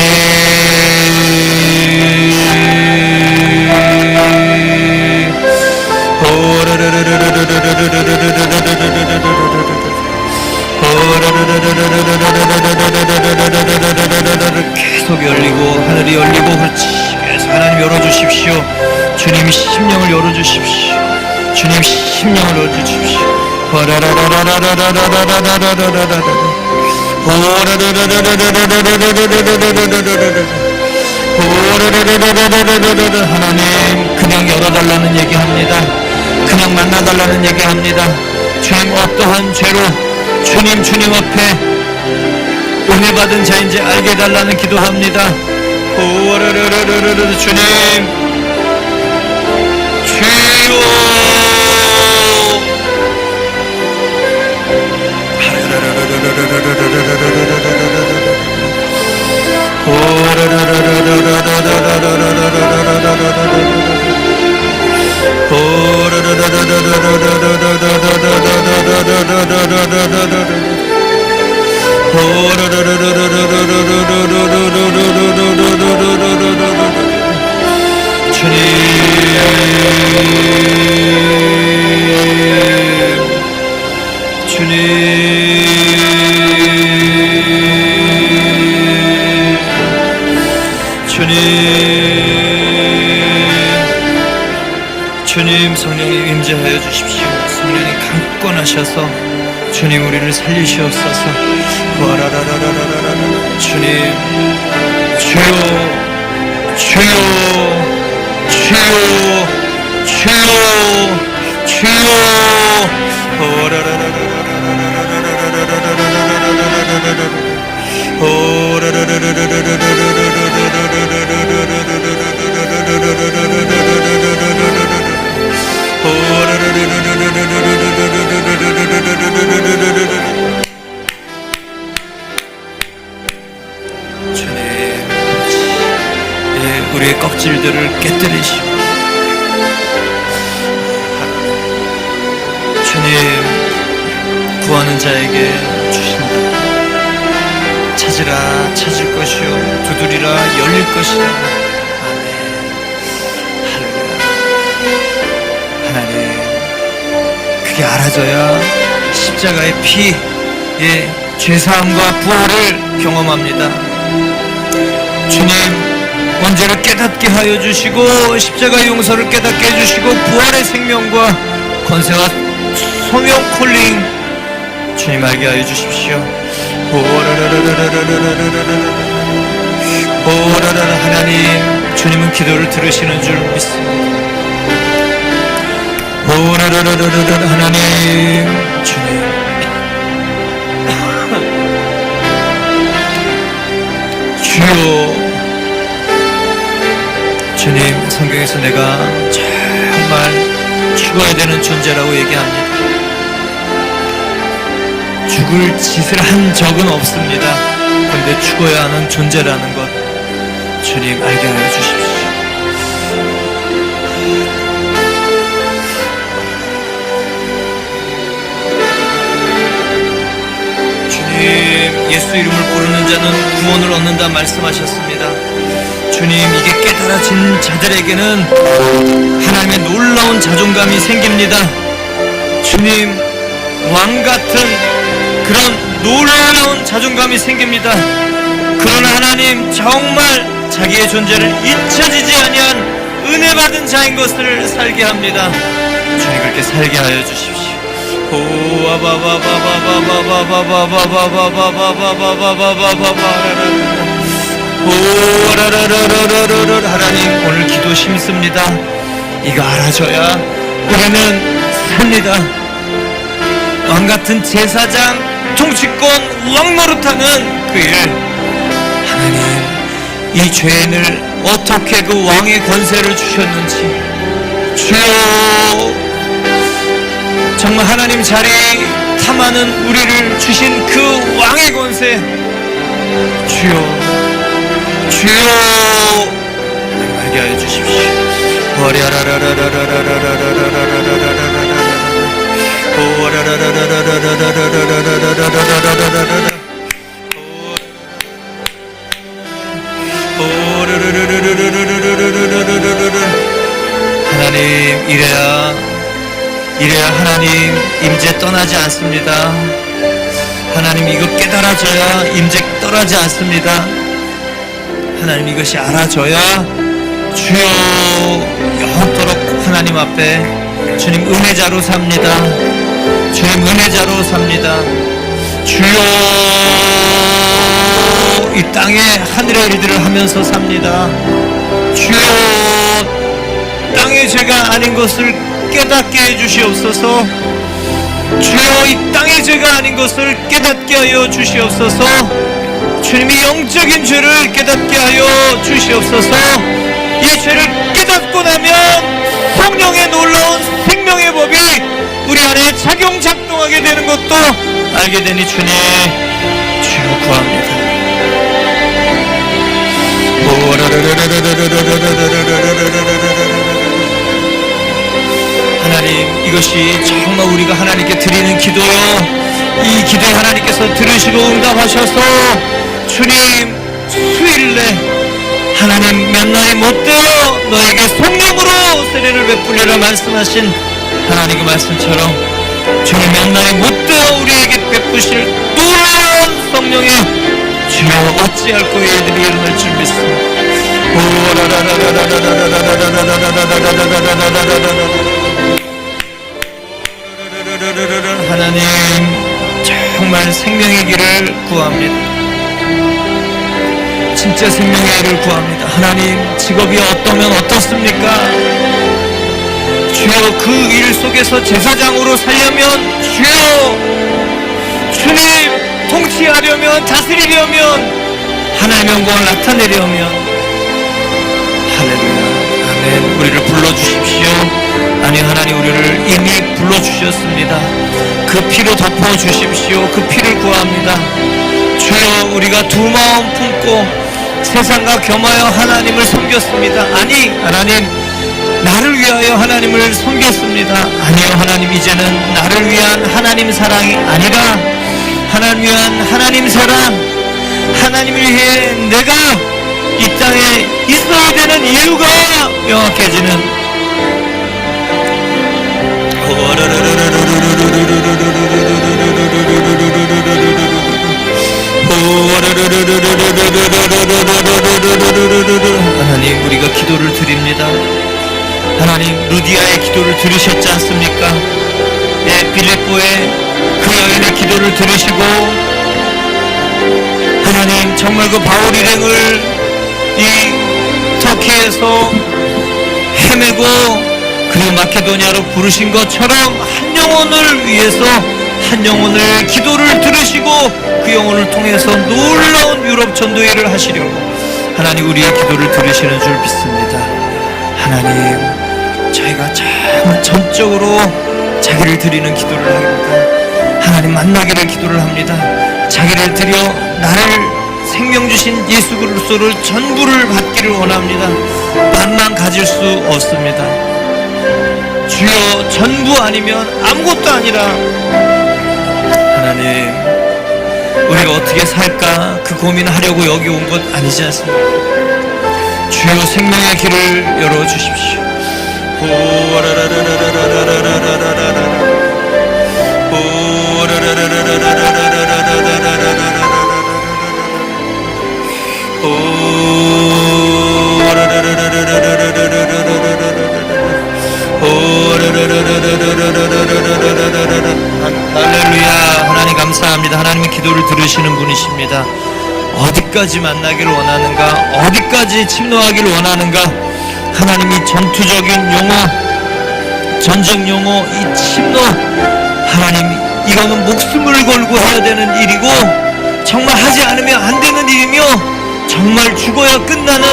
Speaker 1: 계속 열리고, 하늘이 열리고, 그렇지. 그래서 하나님 열어주십시오. 주님 심령을 열어주십시오. 주님 심령을 열어주십시오. 하나님, 그냥 열어달라는 얘기합니다. 그냥 만나달라는 얘기합니다. 주님, 어떠한 죄로 주님 앞에 은혜 받은 자인지 알게 해달라는 기도합니다. 주님, 주여, 주님, 성령님 임재하여 주십시오. 성령님 강권하셔서 주님 우리를 살리시옵소서. 주님, 주여 주여 주여 주여 주여 주님, 우리의 껍질들을 깨뜨리시고 주님, 구하는 자에게 주신다. 찾으라 찾을 것이요 두드리라 열릴 것이다. 아멘. 할렐루야. 하나님, 그게 알아져야 십자가의 피의 죄사함과 부활을 경험합니다. 주님, 원죄를 깨닫게 하여 주시고 십자가 용서를 깨닫게 해주시고 부활의 생명과 권세와 소명 콜링 주님 알게 하여 주십시오. 하나님, 주님은 기도를 들으시는 줄 믿습니다. 하나님, 주님, 주여, 주님, 성경에서 내가 정말 죽어야 되는 존재라고 얘기합니다. 죽을 짓을 한 적은 없습니다. 그런데 죽어야 하는 존재라는 것 주님 알게 하여 주십시오. 주님, 예수 이름을 부르는 자는 구원을 얻는다 말씀하셨습니다. 주님, 이게 깨달아진 자들에게는 하나님의 놀라운 자존감이 생깁니다. 주님, 왕같은 그런 놀라운 자존감이 생깁니다. 그러나 하나님, 정말 자기의 존재를 잊혀지지 아니한 은혜 받은 자인 것을 살게 합니다. 주님, 그렇게 살게 하여 주십시오. 하나님, 오늘 기도 심습니다. 이거 알아줘야 우리는 삽니다. 왕같은 제사장, 통치권, 왕노릇하는 그 일, 하나님, 이 죄인을 어떻게 그 왕의 권세를 주셨는지 주여, 정말 하나님 자리 탐하는 우리를 주신 그 왕의 권세 주여, 주여 하나님 알게 하여 주십시오. 하나님, 이래야 하나님 임재 떠나지 않습니다. 하나님, 이거 깨달아져야 임재 떠나지 않습니다. 하나님, 이것이 알아져야 주여 영원토록 하나님 앞에 주님 은혜자로 삽니다. 주님 은혜자로 삽니다. 주여, 이 땅에 하늘의 일들을 하면서 삽니다. 주여, 땅의 죄가 아닌 것을 깨닫게 해주시옵소서. 주여, 이 땅의 죄가 아닌 것을 깨닫게 하여 주시옵소서. 주님이 영적인 죄를 깨닫게 하여 주시옵소서. 이 죄를 깨닫고 나면 성령의 놀라운 생명의 법이 우리 안에 작용작동하게 되는 것도 알게 되니 주님, 주여 구합니다. 하나님, 이것이 정말 우리가 하나님께 드리는 기도요, 이 기도에 하나님께서 들으시고 응답하셔서 주님 수일 내 하나님 몇 날이 못되어 너에게 성령으로 세례를 베풀리라 말씀하신 하나님의 말씀처럼 주님 몇 날이 못되어 우리에게 베푸실 놀라운 성령의 주여 어찌할 거에 이들이 일어날 줄 믿습니다. 하나님, 정말 생명의 길을 구합니다. 진짜 생명의 일을 구합니다. 하나님, 직업이 어떠면 어떻습니까? 주여, 그 일 속에서 제사장으로 살려면 주여, 주님 통치하려면, 다스리려면, 하나님의 영광을 나타내려면, 할렐루야, 아멘. 우리를 불러주십시오. 아니, 하나님 우리를 이미 불러주셨습니다. 그 피로 덮어주십시오. 그 피를 구합니다. 주여, 우리가 두 마음 품고 세상과 겸하여 하나님을 섬겼습니다. 아니, 하나님, 나를 위하여 하나님을 섬겼습니다. 아니요, 하나님, 이제는 나를 위한 하나님 사랑이 아니라 하나님 위한 하나님 사랑, 하나님을 위해 내가 이 땅에 있어야 되는 이유가 명확해지는 하나님, 우리가 기도를 드립니다. 하나님, 루디아의 기도를 들으셨지 않습니까? 예, 빌립보의 그 여인의 기도를 들으시고, 하나님, 정말 그 바울 일행을 이 터키에서 헤매고 그리고 마케도니아로 부르신 것처럼 한 영혼을 위해서 한 영혼을 기도를 들으시고 그 영혼을 통해서 놀라운 유럽 전도회를 하시려고 하나님, 우리의 기도를 들으시는 줄 믿습니다. 하나님, 저희가 정말 전적으로 자기를 드리는 기도를 합니다. 하나님 만나기를 기도를 합니다. 자기를 드려 나를 생명 주신 예수 그리스도를 전부를 받기를 원합니다. 반만 가질 수 없습니다. 주여, 전부 아니면 아무것도 아니라 하나님, 우리가 어떻게 살까 그 고민하려고 여기 온 것 아니지 않습니까? 주여, 생명의 길을 열어주십시오. 할렐루야. 하나님 감사합니다. 하나님의 기도를 들으시는 분이십니다. 어디까지 만나기를 원하는가, 어디까지 침노하기를 원하는가. 하나님이 전투적인 용어, 전쟁 용어, 이 침노, 하나님, 이거는 목숨을 걸고 해야 되는 일이고 정말 하지 않으면 안 되는 일이며 정말 죽어야 끝나는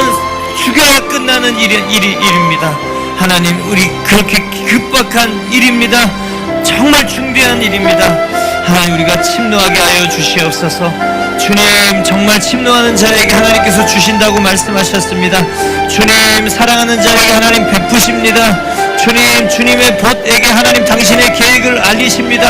Speaker 1: 일입니다. 하나님, 우리 그렇게 급박한 일입니다. 정말 중대한 일입니다. 하나님, 우리가 침노하게 하여 주시옵소서. 주님, 정말 침노하는 자에게 하나님께서 주신다고 말씀하셨습니다. 주님, 사랑하는 자에게 하나님 베푸십니다. 주님, 주님의 벗에게 하나님 당신의 계획을 알리십니다.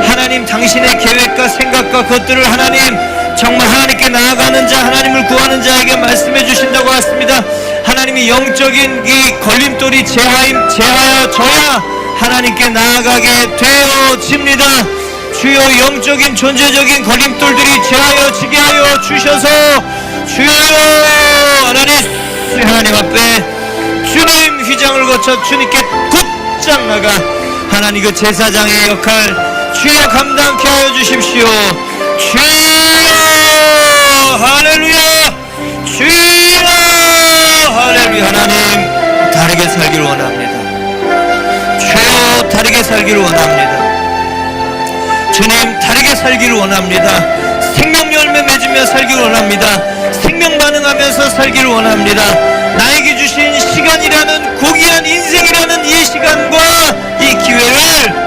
Speaker 1: 하나님, 당신의 계획과 생각과 것들을 하나님 정말 하나님께 나아가는 자, 하나님을 구하는 자에게 말씀해 주신다고 하십니다. 하나님이 영적인 이 걸림돌이 제하여져야 하나님께 나아가게 되어집니다. 주여, 영적인 존재적인 걸림돌들이 제하여지게 하여 주셔서 주여, 하나님 앞에 주님 휘장을 거쳐 주님께 곧장 나가 하나님 그 제사장의 역할 주여 감당케 하여 주십시오. 주여, 할렐루야. 주여, 할렐루야. 하나님, 다르게 살기를 원합니다. 주여, 다르게 살기를 원합니다. 주님, 다르게 살기를 원합니다. 생명 열매 맺으며 살기를 원합니다. 생명 반응하면서 살기를 원합니다. 나에게 주신 시간이라는 고귀한 인생이라는 이 시간과 이 기회를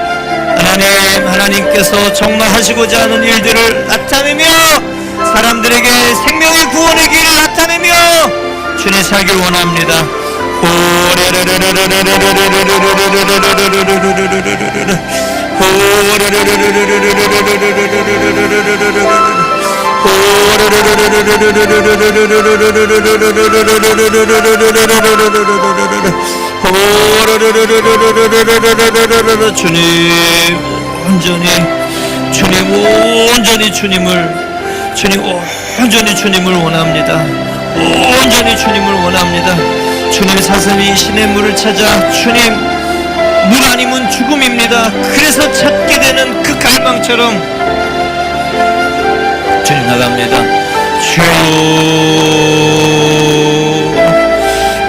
Speaker 1: 하나님께서 정말 하시고자 하는 일들을 나타내며 사람들에게 생명의 구원의 길을 나타내며 주님 살기를 원합니다. 주님, 온전히 주님을 원합니다. 온전히 주님을 원합니다. 주님, 사슴이 시냇물을 찾아 주님, 물 아니면 죽음입니다. 그래서 찾게 되는 그 갈망처럼 주님 나갑니다. 주여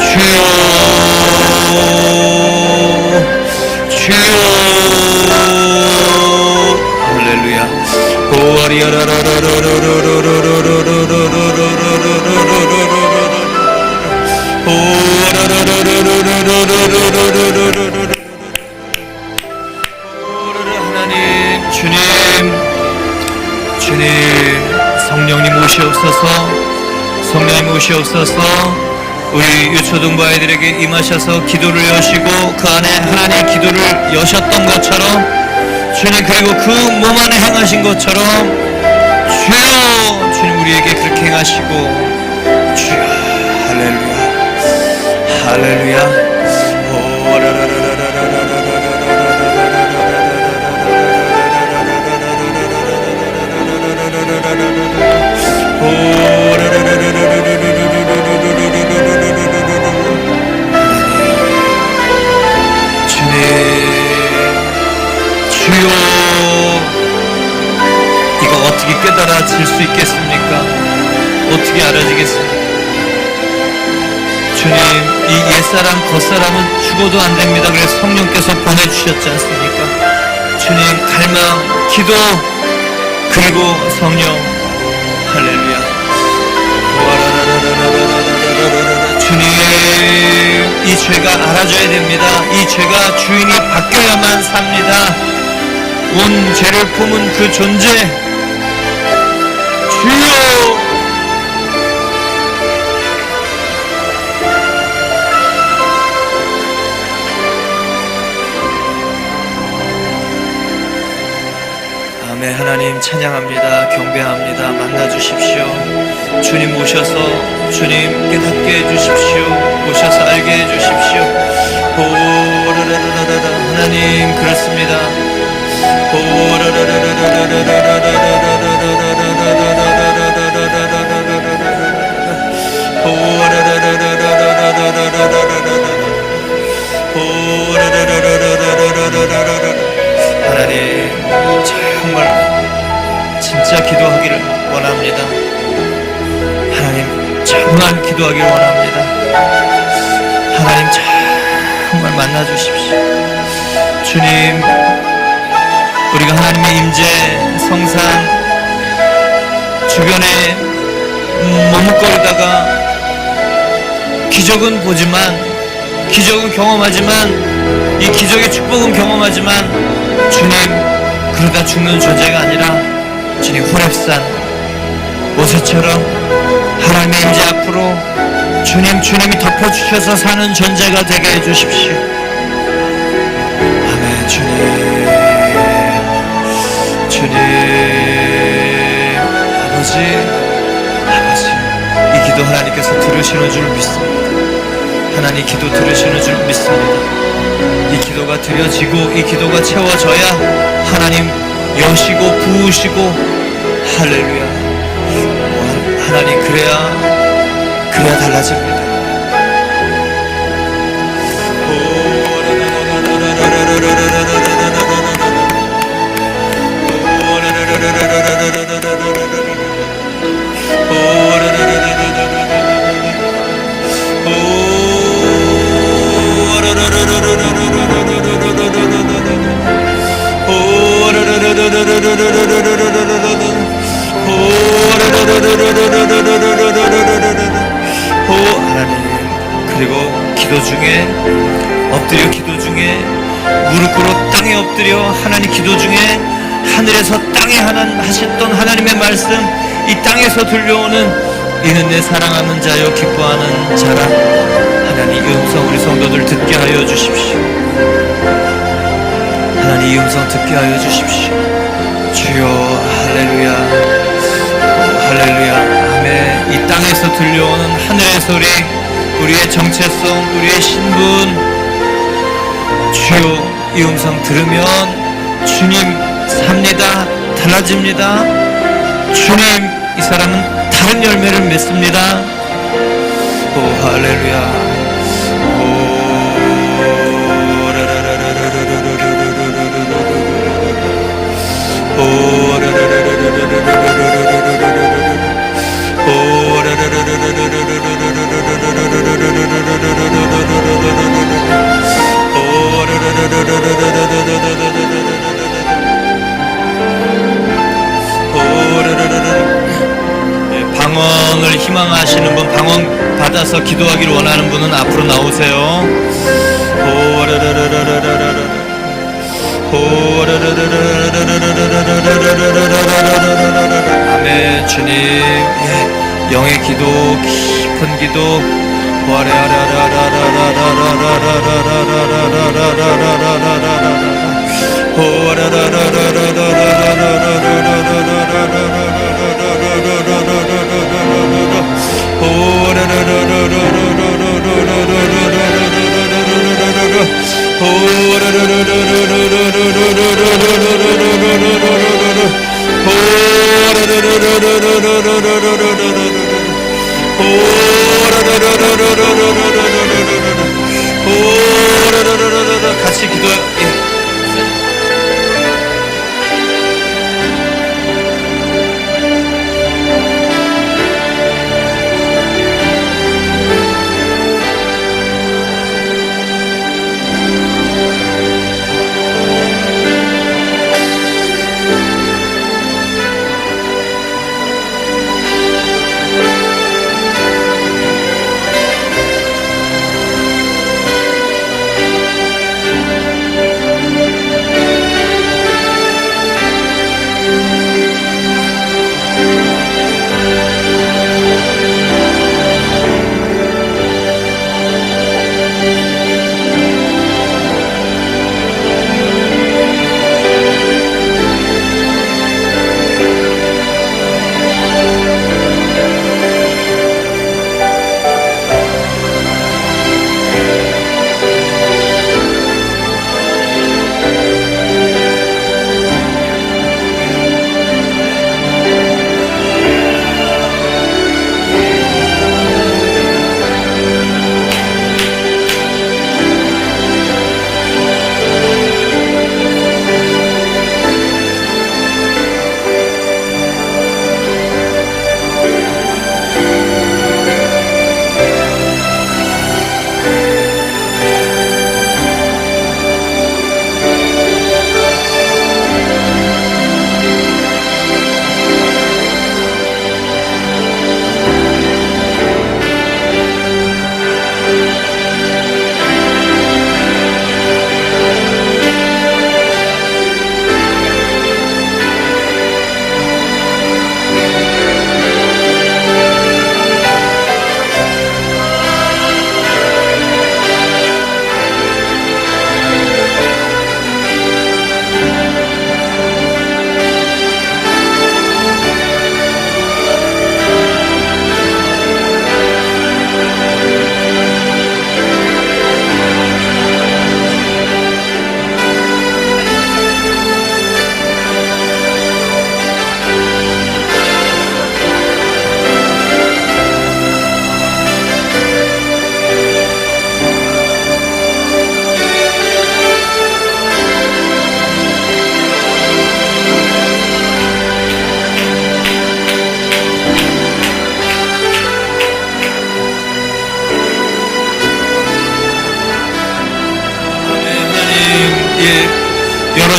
Speaker 1: 주여 주여 할렐루야 하나님 주님 성령님 오시옵소서 성령님 오시옵소서 우리 유초등부 아이들에게 임하셔서 기도를 여시고 그 안에 하나님의 기도를 여셨던 것처럼 주님 그리고 그 몸 안에 행하신 것처럼 주여 주님 우리에게 그렇게 행하시고 주여 할렐루야 할렐루야 주여 이거 어떻게 깨달아질 수 있겠습니까? 어떻게 알아지겠습니까? 주님 이 옛사람 겉사람은 죽어도 안 됩니다. 그래서 성령께서 보내주셨지 않습니까? 주님 갈망 기도 그리고 성령 할렐루야 주님 이 죄가 알아져야 됩니다. 이 죄가 주인이 바뀌어야만 삽니다. 온 죄를 품은 그 존재 주여 아멘 하나님 찬양합니다. 경배합니다. 만나주십시오. 주님 오셔서 주님 깨닫게 해주십시오. 오셔서 알게 해주십시오. 하나님 그렇습니다. 하나님 정말 진짜 기도하기를 원합니다. 하나님 정말 기도하기를 원합니다. 하나님 정말 만나주십시오. 주님 우리가 하나님의 임재 성산 주변에 머뭇거리다가 기적은 보지만 기적은 경험하지만 이 기적의 축복은 경험하지만 주님 그러다 죽는 존재가 아니라 주님 호렙산 모세처럼 하나님의 임재 앞으로 주님이 덮어주셔서 사는 존재가 되게 해주십시오. 아멘 주님 아버지 이 기도 하나님께서 들으시는 줄 믿습니다. 하나님 기도 들으시는 줄 믿습니다. 이 기도가 드려지고 이 기도가 채워져야 하나님 여시고 부으시고 할렐루야 하나님 그래야 달라집니다. 하나님 그리고 기도 중에 엎드려 기도 중에 무릎 꿇어 땅에 엎드려 하나님 기도 중에 하늘에서 땅에 하셨던 하나님의 말씀 이 땅에서 들려오는 이는 내 사랑하는 자여 기뻐하는 자라 하나님 이 음성 우리 성도들 듣게 하여 주십시오. 하나님 이 음성 듣게 하여 주십시오. 주여 할렐루야 할렐루야 아멘. 이 땅에서 들려오는 하늘의 소리 우리의 정체성 우리의 신분 주여 이 음성 들으면 주님 삽니다. 달라집니다. 주님 이 사람은 다른 열매를 맺습니다. 오 할렐루야 오 방언을 희망하시는 분, 방언 받아서 기도하기를 원하는 분은 앞으로 나오세요. 아멘. 주님, 영의 기도, 깊은 기도. 같이 기도해.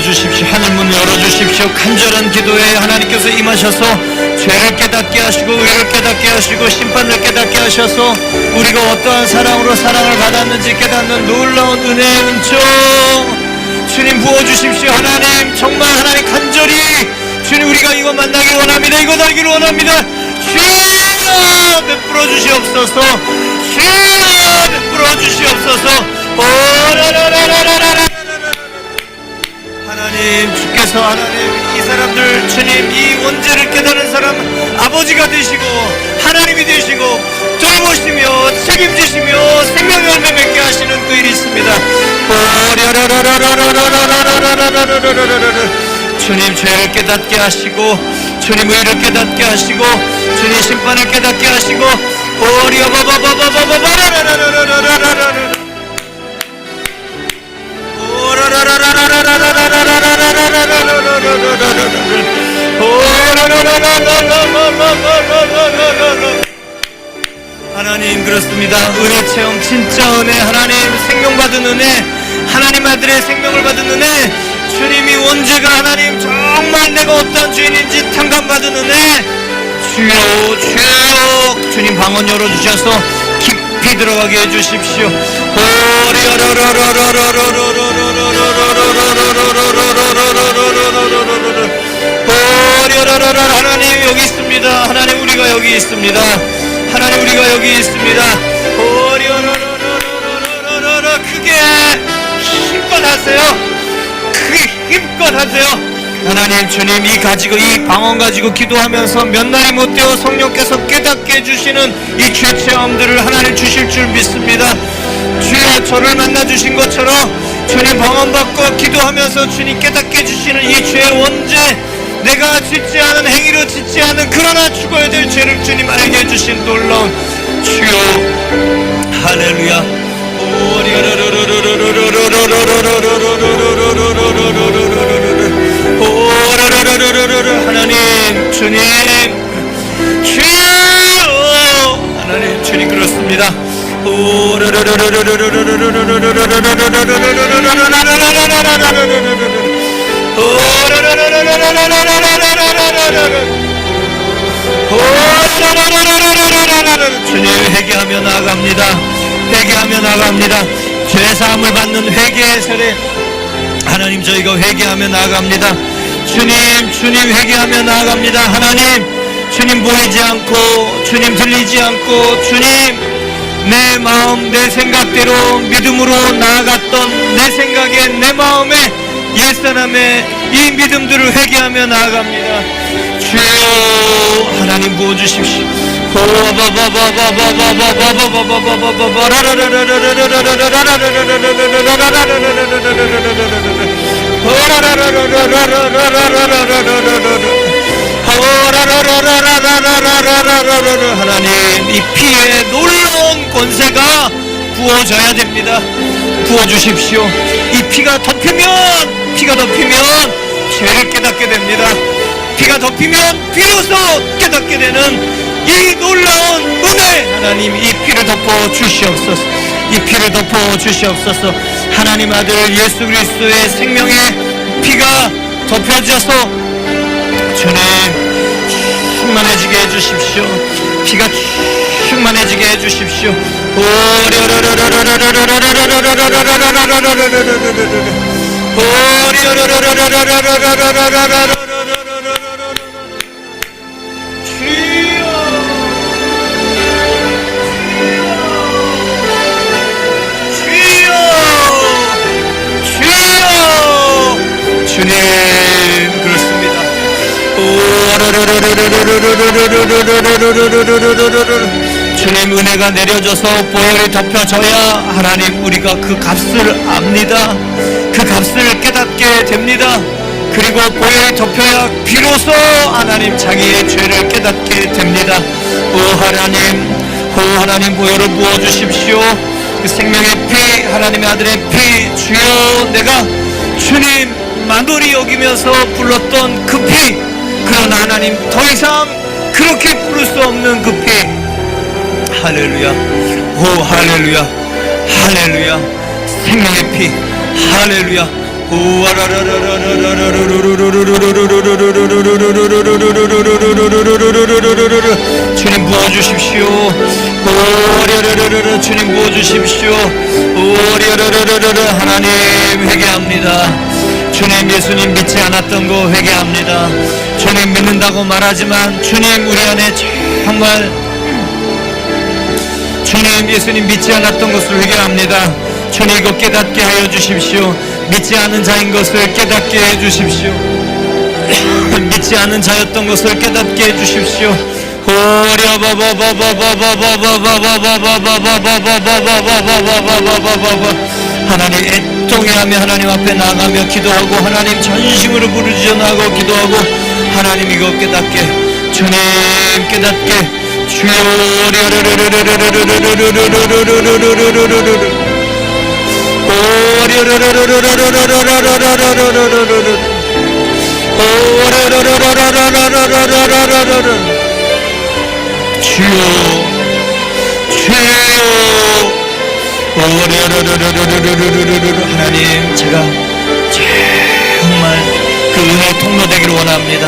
Speaker 1: 열어주십시오. 하늘문 열어주십시오. 간절한 기도에 하나님께서 임하셔서 죄를 깨닫게 하시고 의를 깨닫게 하시고 심판을 깨닫게 하셔서 우리가 어떠한 사랑으로 사랑을 받았는지 깨닫는 놀라운 은혜의 은총 주님 부어주십시오. 하나님 정말 하나님 간절히 주님 우리가 이거 만나길 원합니다. 이거 달기를 원합니다. 주여 베풀어 주시옵소서. 주여 베풀어 주시옵소서. 하나님 주께서 하나님 이 사람들 주님 이 원죄를 깨달은 사람 아버지가 되시고 하나님이 되시고 돌보시며 책임지시며 생명 열매 맺게 하시는 그 일이 있습니다. 주님 죄를 깨닫게 하시고 주님 의를 깨닫게 하시고 주님 심판을 깨닫게 하시고 하나님 그렇습니다. 은혜 체험 진짜 은혜 하나님 생명 받은 은혜 하나님 아들의 생명을 받은 은혜 주님이 원죄가 하나님 정말 내가 어떤 죄인인지 탕감받은 은혜 주여 주여 주님 방언 열어주셔서 깊이 들어가게 해주십시오. 하나님 여기 있습니다. 하나님 우리가 여기 있습니다. 하나님 우리가 여기 있습니다. 크게 힘껏 하세요. 크게 힘껏 하세요. 하나님 주님 이 방언 가지고 기도하면서 몇 날이 못 되어 성령께서 깨닫게 해주시는 이 죄 체험들을 하나님 주실 줄 믿습니다. 주여 저를 만나 주신 것처럼 주님 방언 받고 기도하면서 주님 깨닫게 해주시는 이 죄의 원죄 내가 짓지 않은 행위로 짓지 않은 그러나 죽어야 될 죄를 주님 알게 해주신 놀라운 주여 할렐루야. 하나님 주님 주여 하나님 주님 그렇습니다. 주님 회개하며 나아갑니다. 회개하며 나아갑니다. 죄사함을 받는 회개의 세례 하나님 저희가 회개하며 나아갑니다. 주님 회개하며 나아갑니다. 하나님 주님 보이지 않고 주님 들리지 않고 주님 내 마음 내 생각대로 믿음으로 나아갔던 내 생각에 내 마음에 옛사람의 이 믿음들을 회개하며 나아갑니다. 주여 하나님 부어주십시오. 하나님 이 피에 놀라운 권세가 부어져야 됩니다. 부어주십시오. 이 피가 덮이면 죄를 깨닫게 됩니다. 피가 덮이면 비로소 깨닫게 되는 이 놀라운 은혜 하나님 이 피를 덮어 주시옵소서. 이 피를 덮어 주시옵소서. 하나님 아들 예수 그리스도의 생명의 피가 덮여져서 주님 충만해지게 해주십시오. 피가 충만해지게 해주십시오. 주님 그렇습니다. 주님 은혜가 내려져서 보혈이 덮여져야 하나님 우리가 그 값을 압니다. 그 값을 깨닫게 됩니다. 그리고 보혈이 덮여야 비로소 하나님 자기의 죄를 깨닫게 됩니다. 하나님 보혈을 부어주십시오. 그 생명의 피 하나님의 아들의 피 주여 내가 주님 만돌이 여기면서 불렀던 그 피 그러나 하나님 더 이상 그렇게 부를 수 없는 그 피 할렐루야. 할렐루야. 할렐루야. 생명의 피 할렐루야. 주님 부어주십시오. 주님 부어주십시오. 하나님 회개합니다. 주님 예수님 믿지 않았던 거 회개합니다. 주님 믿는다고 말하지만 주님 우리 안에 정말 주님 예수님 믿지 않았던 것을 회개합니다. 주님 이거 깨닫게 하여 주십시오. 믿지 않은 자인 것을 깨닫게 해 주십시오. 믿지 않은 자였던 것을 깨닫게 해 주십시오. 하나님 애통해하며 하나님 앞에 나가며 기도하고 하나님 전심으로 부르짖어 나가고 기도하고 하나님 이거 깨닫게 주님 깨닫게 주여 주여 하나님, 제가 정말 그 은혜 통로 되기를 원합니다.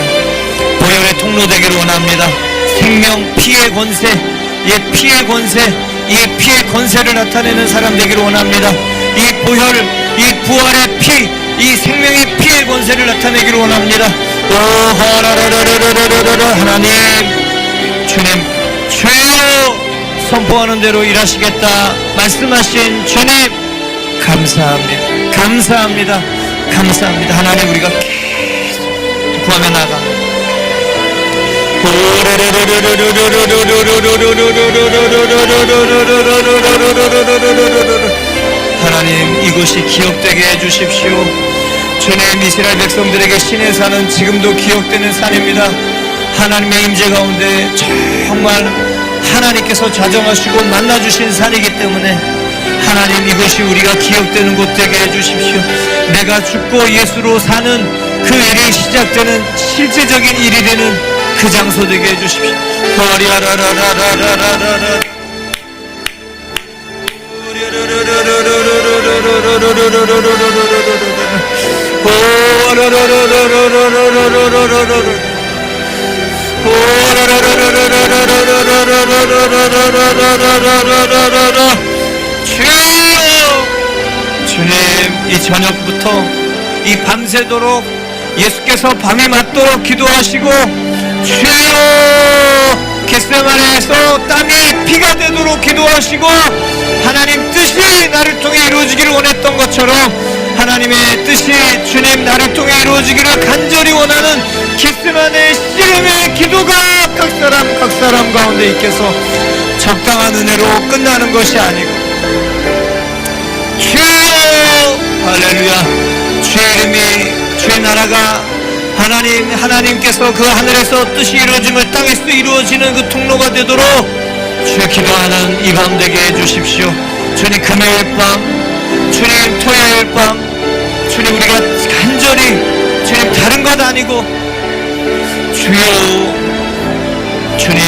Speaker 1: 보혈의 통로 되기를 원합니다. 생명, 피의 권세, 이 피의 권세, 이 피의 권세를 나타내는 사람 되기를 원합니다. 이 보혈, 이 부활의 피, 이 생명의 피의 권세를 나타내기를 원합니다. 하나님, 주님, 주여, 선포하는 대로 일하시겠다 말씀하신 주님, 감사합니다. 감사합니다. 감사합니다. 하나님, 우리가 계속 구하며 나아갑니다. 하나님, 이곳이 기억되게 해주십시오. 주님, 이스라엘 백성들에게 신의 산은 지금도 기억되는 산입니다. 하나님의 임재 가운데 정말 하나님께서 좌정하시고 만나주신 산이기 때문에 하나님, 이것이 우리가 기억되는 곳 되게 해주십시오. 내가 죽고 예수로 사는 그 일이 시작되는 실제적인 일이 되는 그 장소 되게 해주십시오. 주님, 이 저녁부터 이 밤새도록 예수께서 밤이 맞도록 기도하시고, 주여, 겟세마네에서 땀이 피가 되도록 기도하시고, 하나님 뜻이 나를 통해 이루어지기를 원했던 것처럼 하나님의 뜻이 주님 나를 통해 이루어지기를 간절히 원하는 겟세마네 씨름의 기도가 각 사람 가운데 있겠어 적당한 은혜로 끝나는 것이 아니고, 주여, 할렐루야, 주의 이름이, 주의 나라가 하나님께서 그 하늘에서 뜻이 이루어짐을 땅에서 이루어지는 그 통로가 되도록 주의 기도하는 이 밤 되게 해주십시오. 주님, 금요일 밤, 주님, 토요일 밤, 주님, 우리가 간절히 주님 다른 것 아니고 주여, 주님,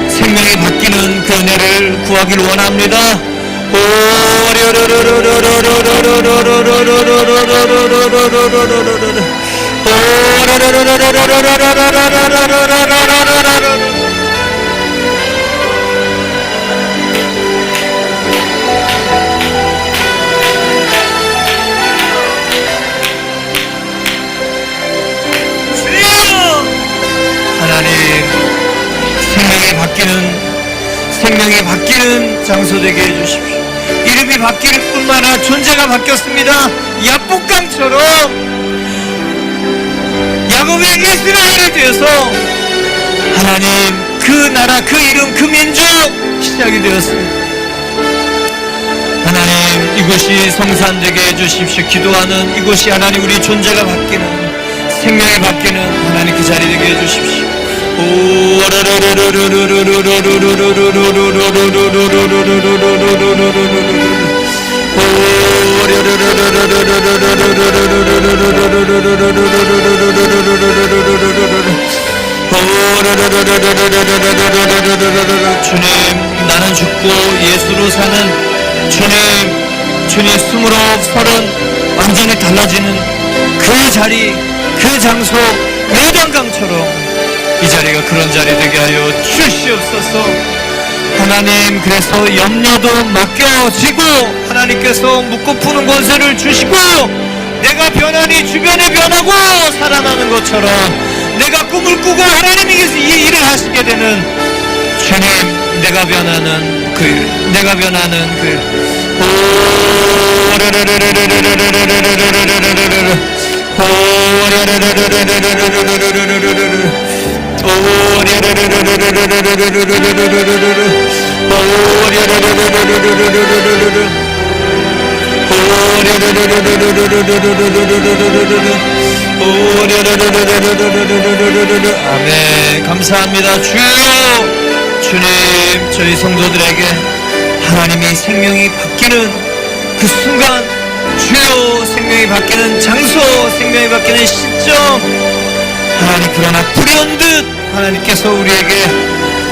Speaker 1: 생명이 바뀌는 그 은혜를 구하기를 원합니다. 하나님, 생명이 바뀌는 장소 되게 해주십시오. 이름이 바뀔 뿐만 아니라 존재가 바뀌었습니다. 야복강처럼 야곱의 이스라엘이 되어서 하나님, 그 나라, 그 이름, 그 민족 시작이 되었습니다. 하나님, 이곳이 성산되게 해주십시오. 기도하는 이곳이 하나님, 우리 존재가 바뀌는, 생명이 바뀌는 하나님 그 자리 되게 해주십시오. 주님, 나는 죽고 예수로 사는 주님, 스물어 서른 완전히 달라지는 그 자리, 그 장소, 요단강처럼 이 자리가 그런 자리 되게 하여 주시옵소서. 하나님, 그래서 염려도 맡겨지고 하나님께서 묻고 푸는 권세를 주시고, 내가 변하니 주변에 변하고 살아나는 것처럼 내가 꿈을 꾸고 하나님께서 이 일을 하시게 되는 주님, 내가 변하는 그 일, 내가 변하는 그 아멘. 감사합니다. 주여, 주님, 저희 성도들에게 하나님의 생명이 바뀌는 그 순간, 주여, 생명이 바뀌는 장소, 생명이 바뀌는 시점, 하나님, 그러나 불현듯 하나님께서 우리에게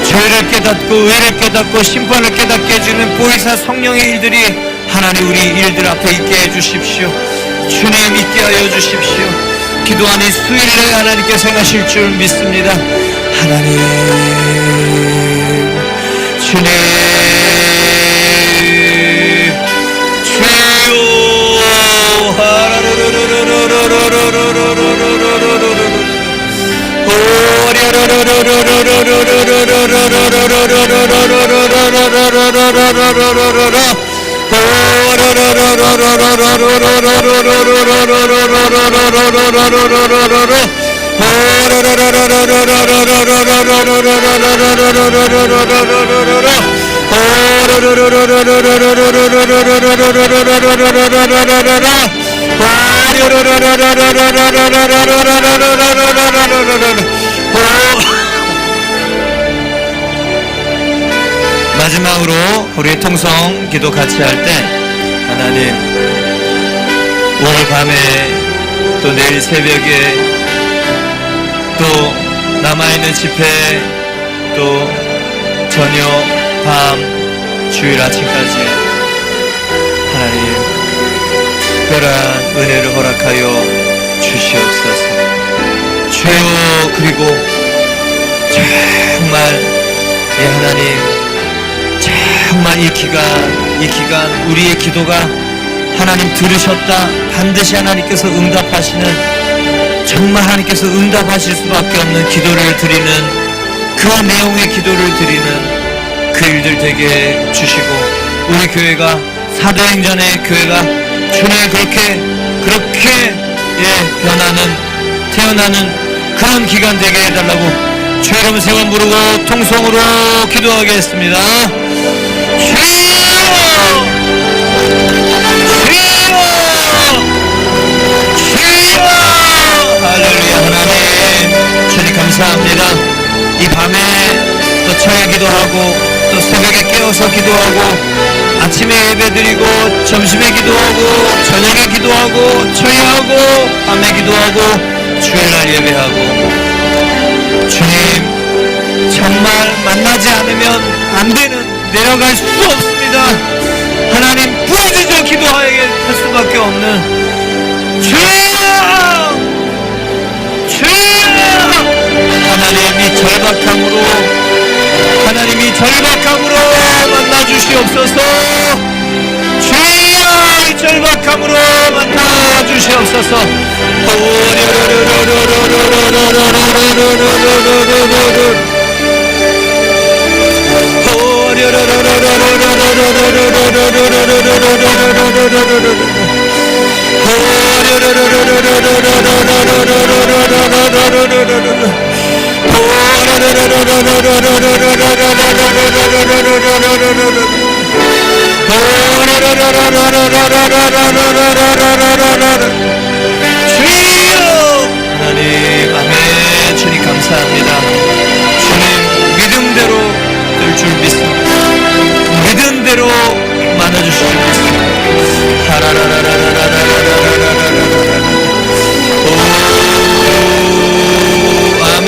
Speaker 1: 죄를 깨닫고 의를 깨닫고 심판을 깨닫게 해주는 보혜사 성령의 일들이 하나님 우리 일들 앞에 있게 해주십시오. 주님 있게 하여 주십시오. 기도하니 수일에 하나님께서 행하실 줄 믿습니다. 하나님 주님 마지막으로 우리 통성 기도 같이 할 때 하나님 오늘 밤에 또 내일 새벽에 또 남아있는 집회 또 저녁 밤 주일 아침까지 하나님 특별한 은혜를 허락하여 주시옵소서. 주여 그리고 정말 하나님 정말 이 기간 우리의 기도가 하나님 들으셨다 반드시 하나님께서 응답하시는 정말 하나님께서 응답하실 수밖에 없는 기도를 드리는 그 내용의 기도를 드리는 그 일들 되게 주시고 우리 교회가 사도행전의 교회가 주님 그렇게 변하는 태어나는 그런 기간 되게 해달라고 주 여러분 세 번 부르고 통성으로 기도하겠습니다. 주여 할렐루야. 하나님 주님 감사합니다. 이 밤에 또 철야 기도하고 또 새벽에 깨어서 기도하고 아침에 예배드리고 점심에 기도하고 저녁에 기도하고 철야하고 밤에 기도하고 주일날 예배하고 주님 정말 만나지 않으면 안 되는 내려갈 수 없습니다. 하나님 부르짖어 기도하게 할 수밖에 없는 주여 하나님이 절박함으로 만나 주시옵소서. 주여 이 절박함으로 만나 주시옵소서. 하나님 아멘. 주님 감사합니다. 주님 믿음대로 될 줄 믿습니다. 믿음대로 만나주실 줄 믿습니다. 아멘.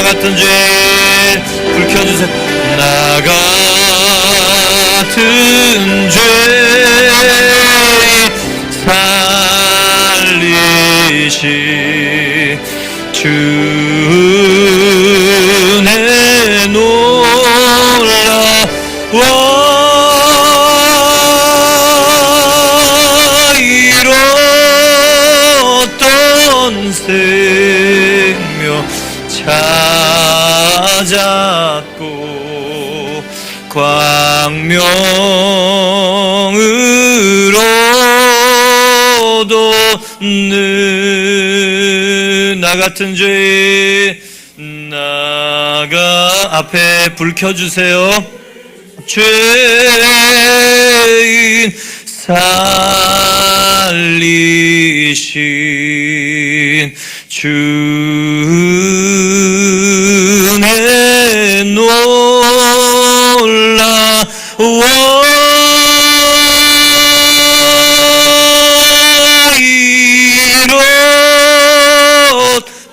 Speaker 1: 같은 죄 불 켜주세요. 나 같은 죄 살리시 주의 나 같은 죄 나가 앞에 불 켜주세요. 죄인 살리신 주의 놀라워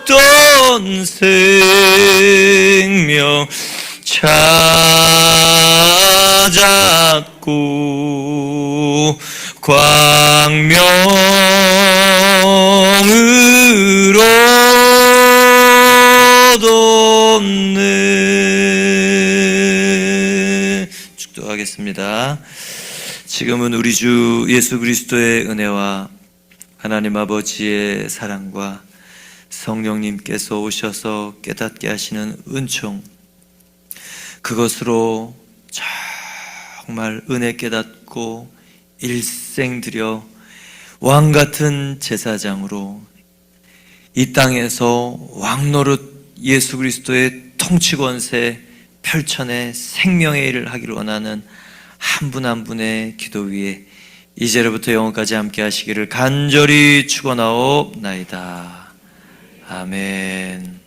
Speaker 1: 이뤘던 생명 찾았고 광명으로 돕네. 축도하겠습니다. 지금은 우리 주 예수 그리스도의 은혜와 하나님 아버지의 사랑과 성령님께서 오셔서 깨닫게 하시는 은총, 그것으로 정말 은혜 깨닫고 일생 들여 왕같은 제사장으로 이 땅에서 왕노릇 예수 그리스도의 통치권세 펼쳐내 생명의 일을 하기를 원하는 한 분 한 분의 기도 위에 이제로부터 영원까지 함께 하시기를 간절히 축원하옵나이다. 아멘.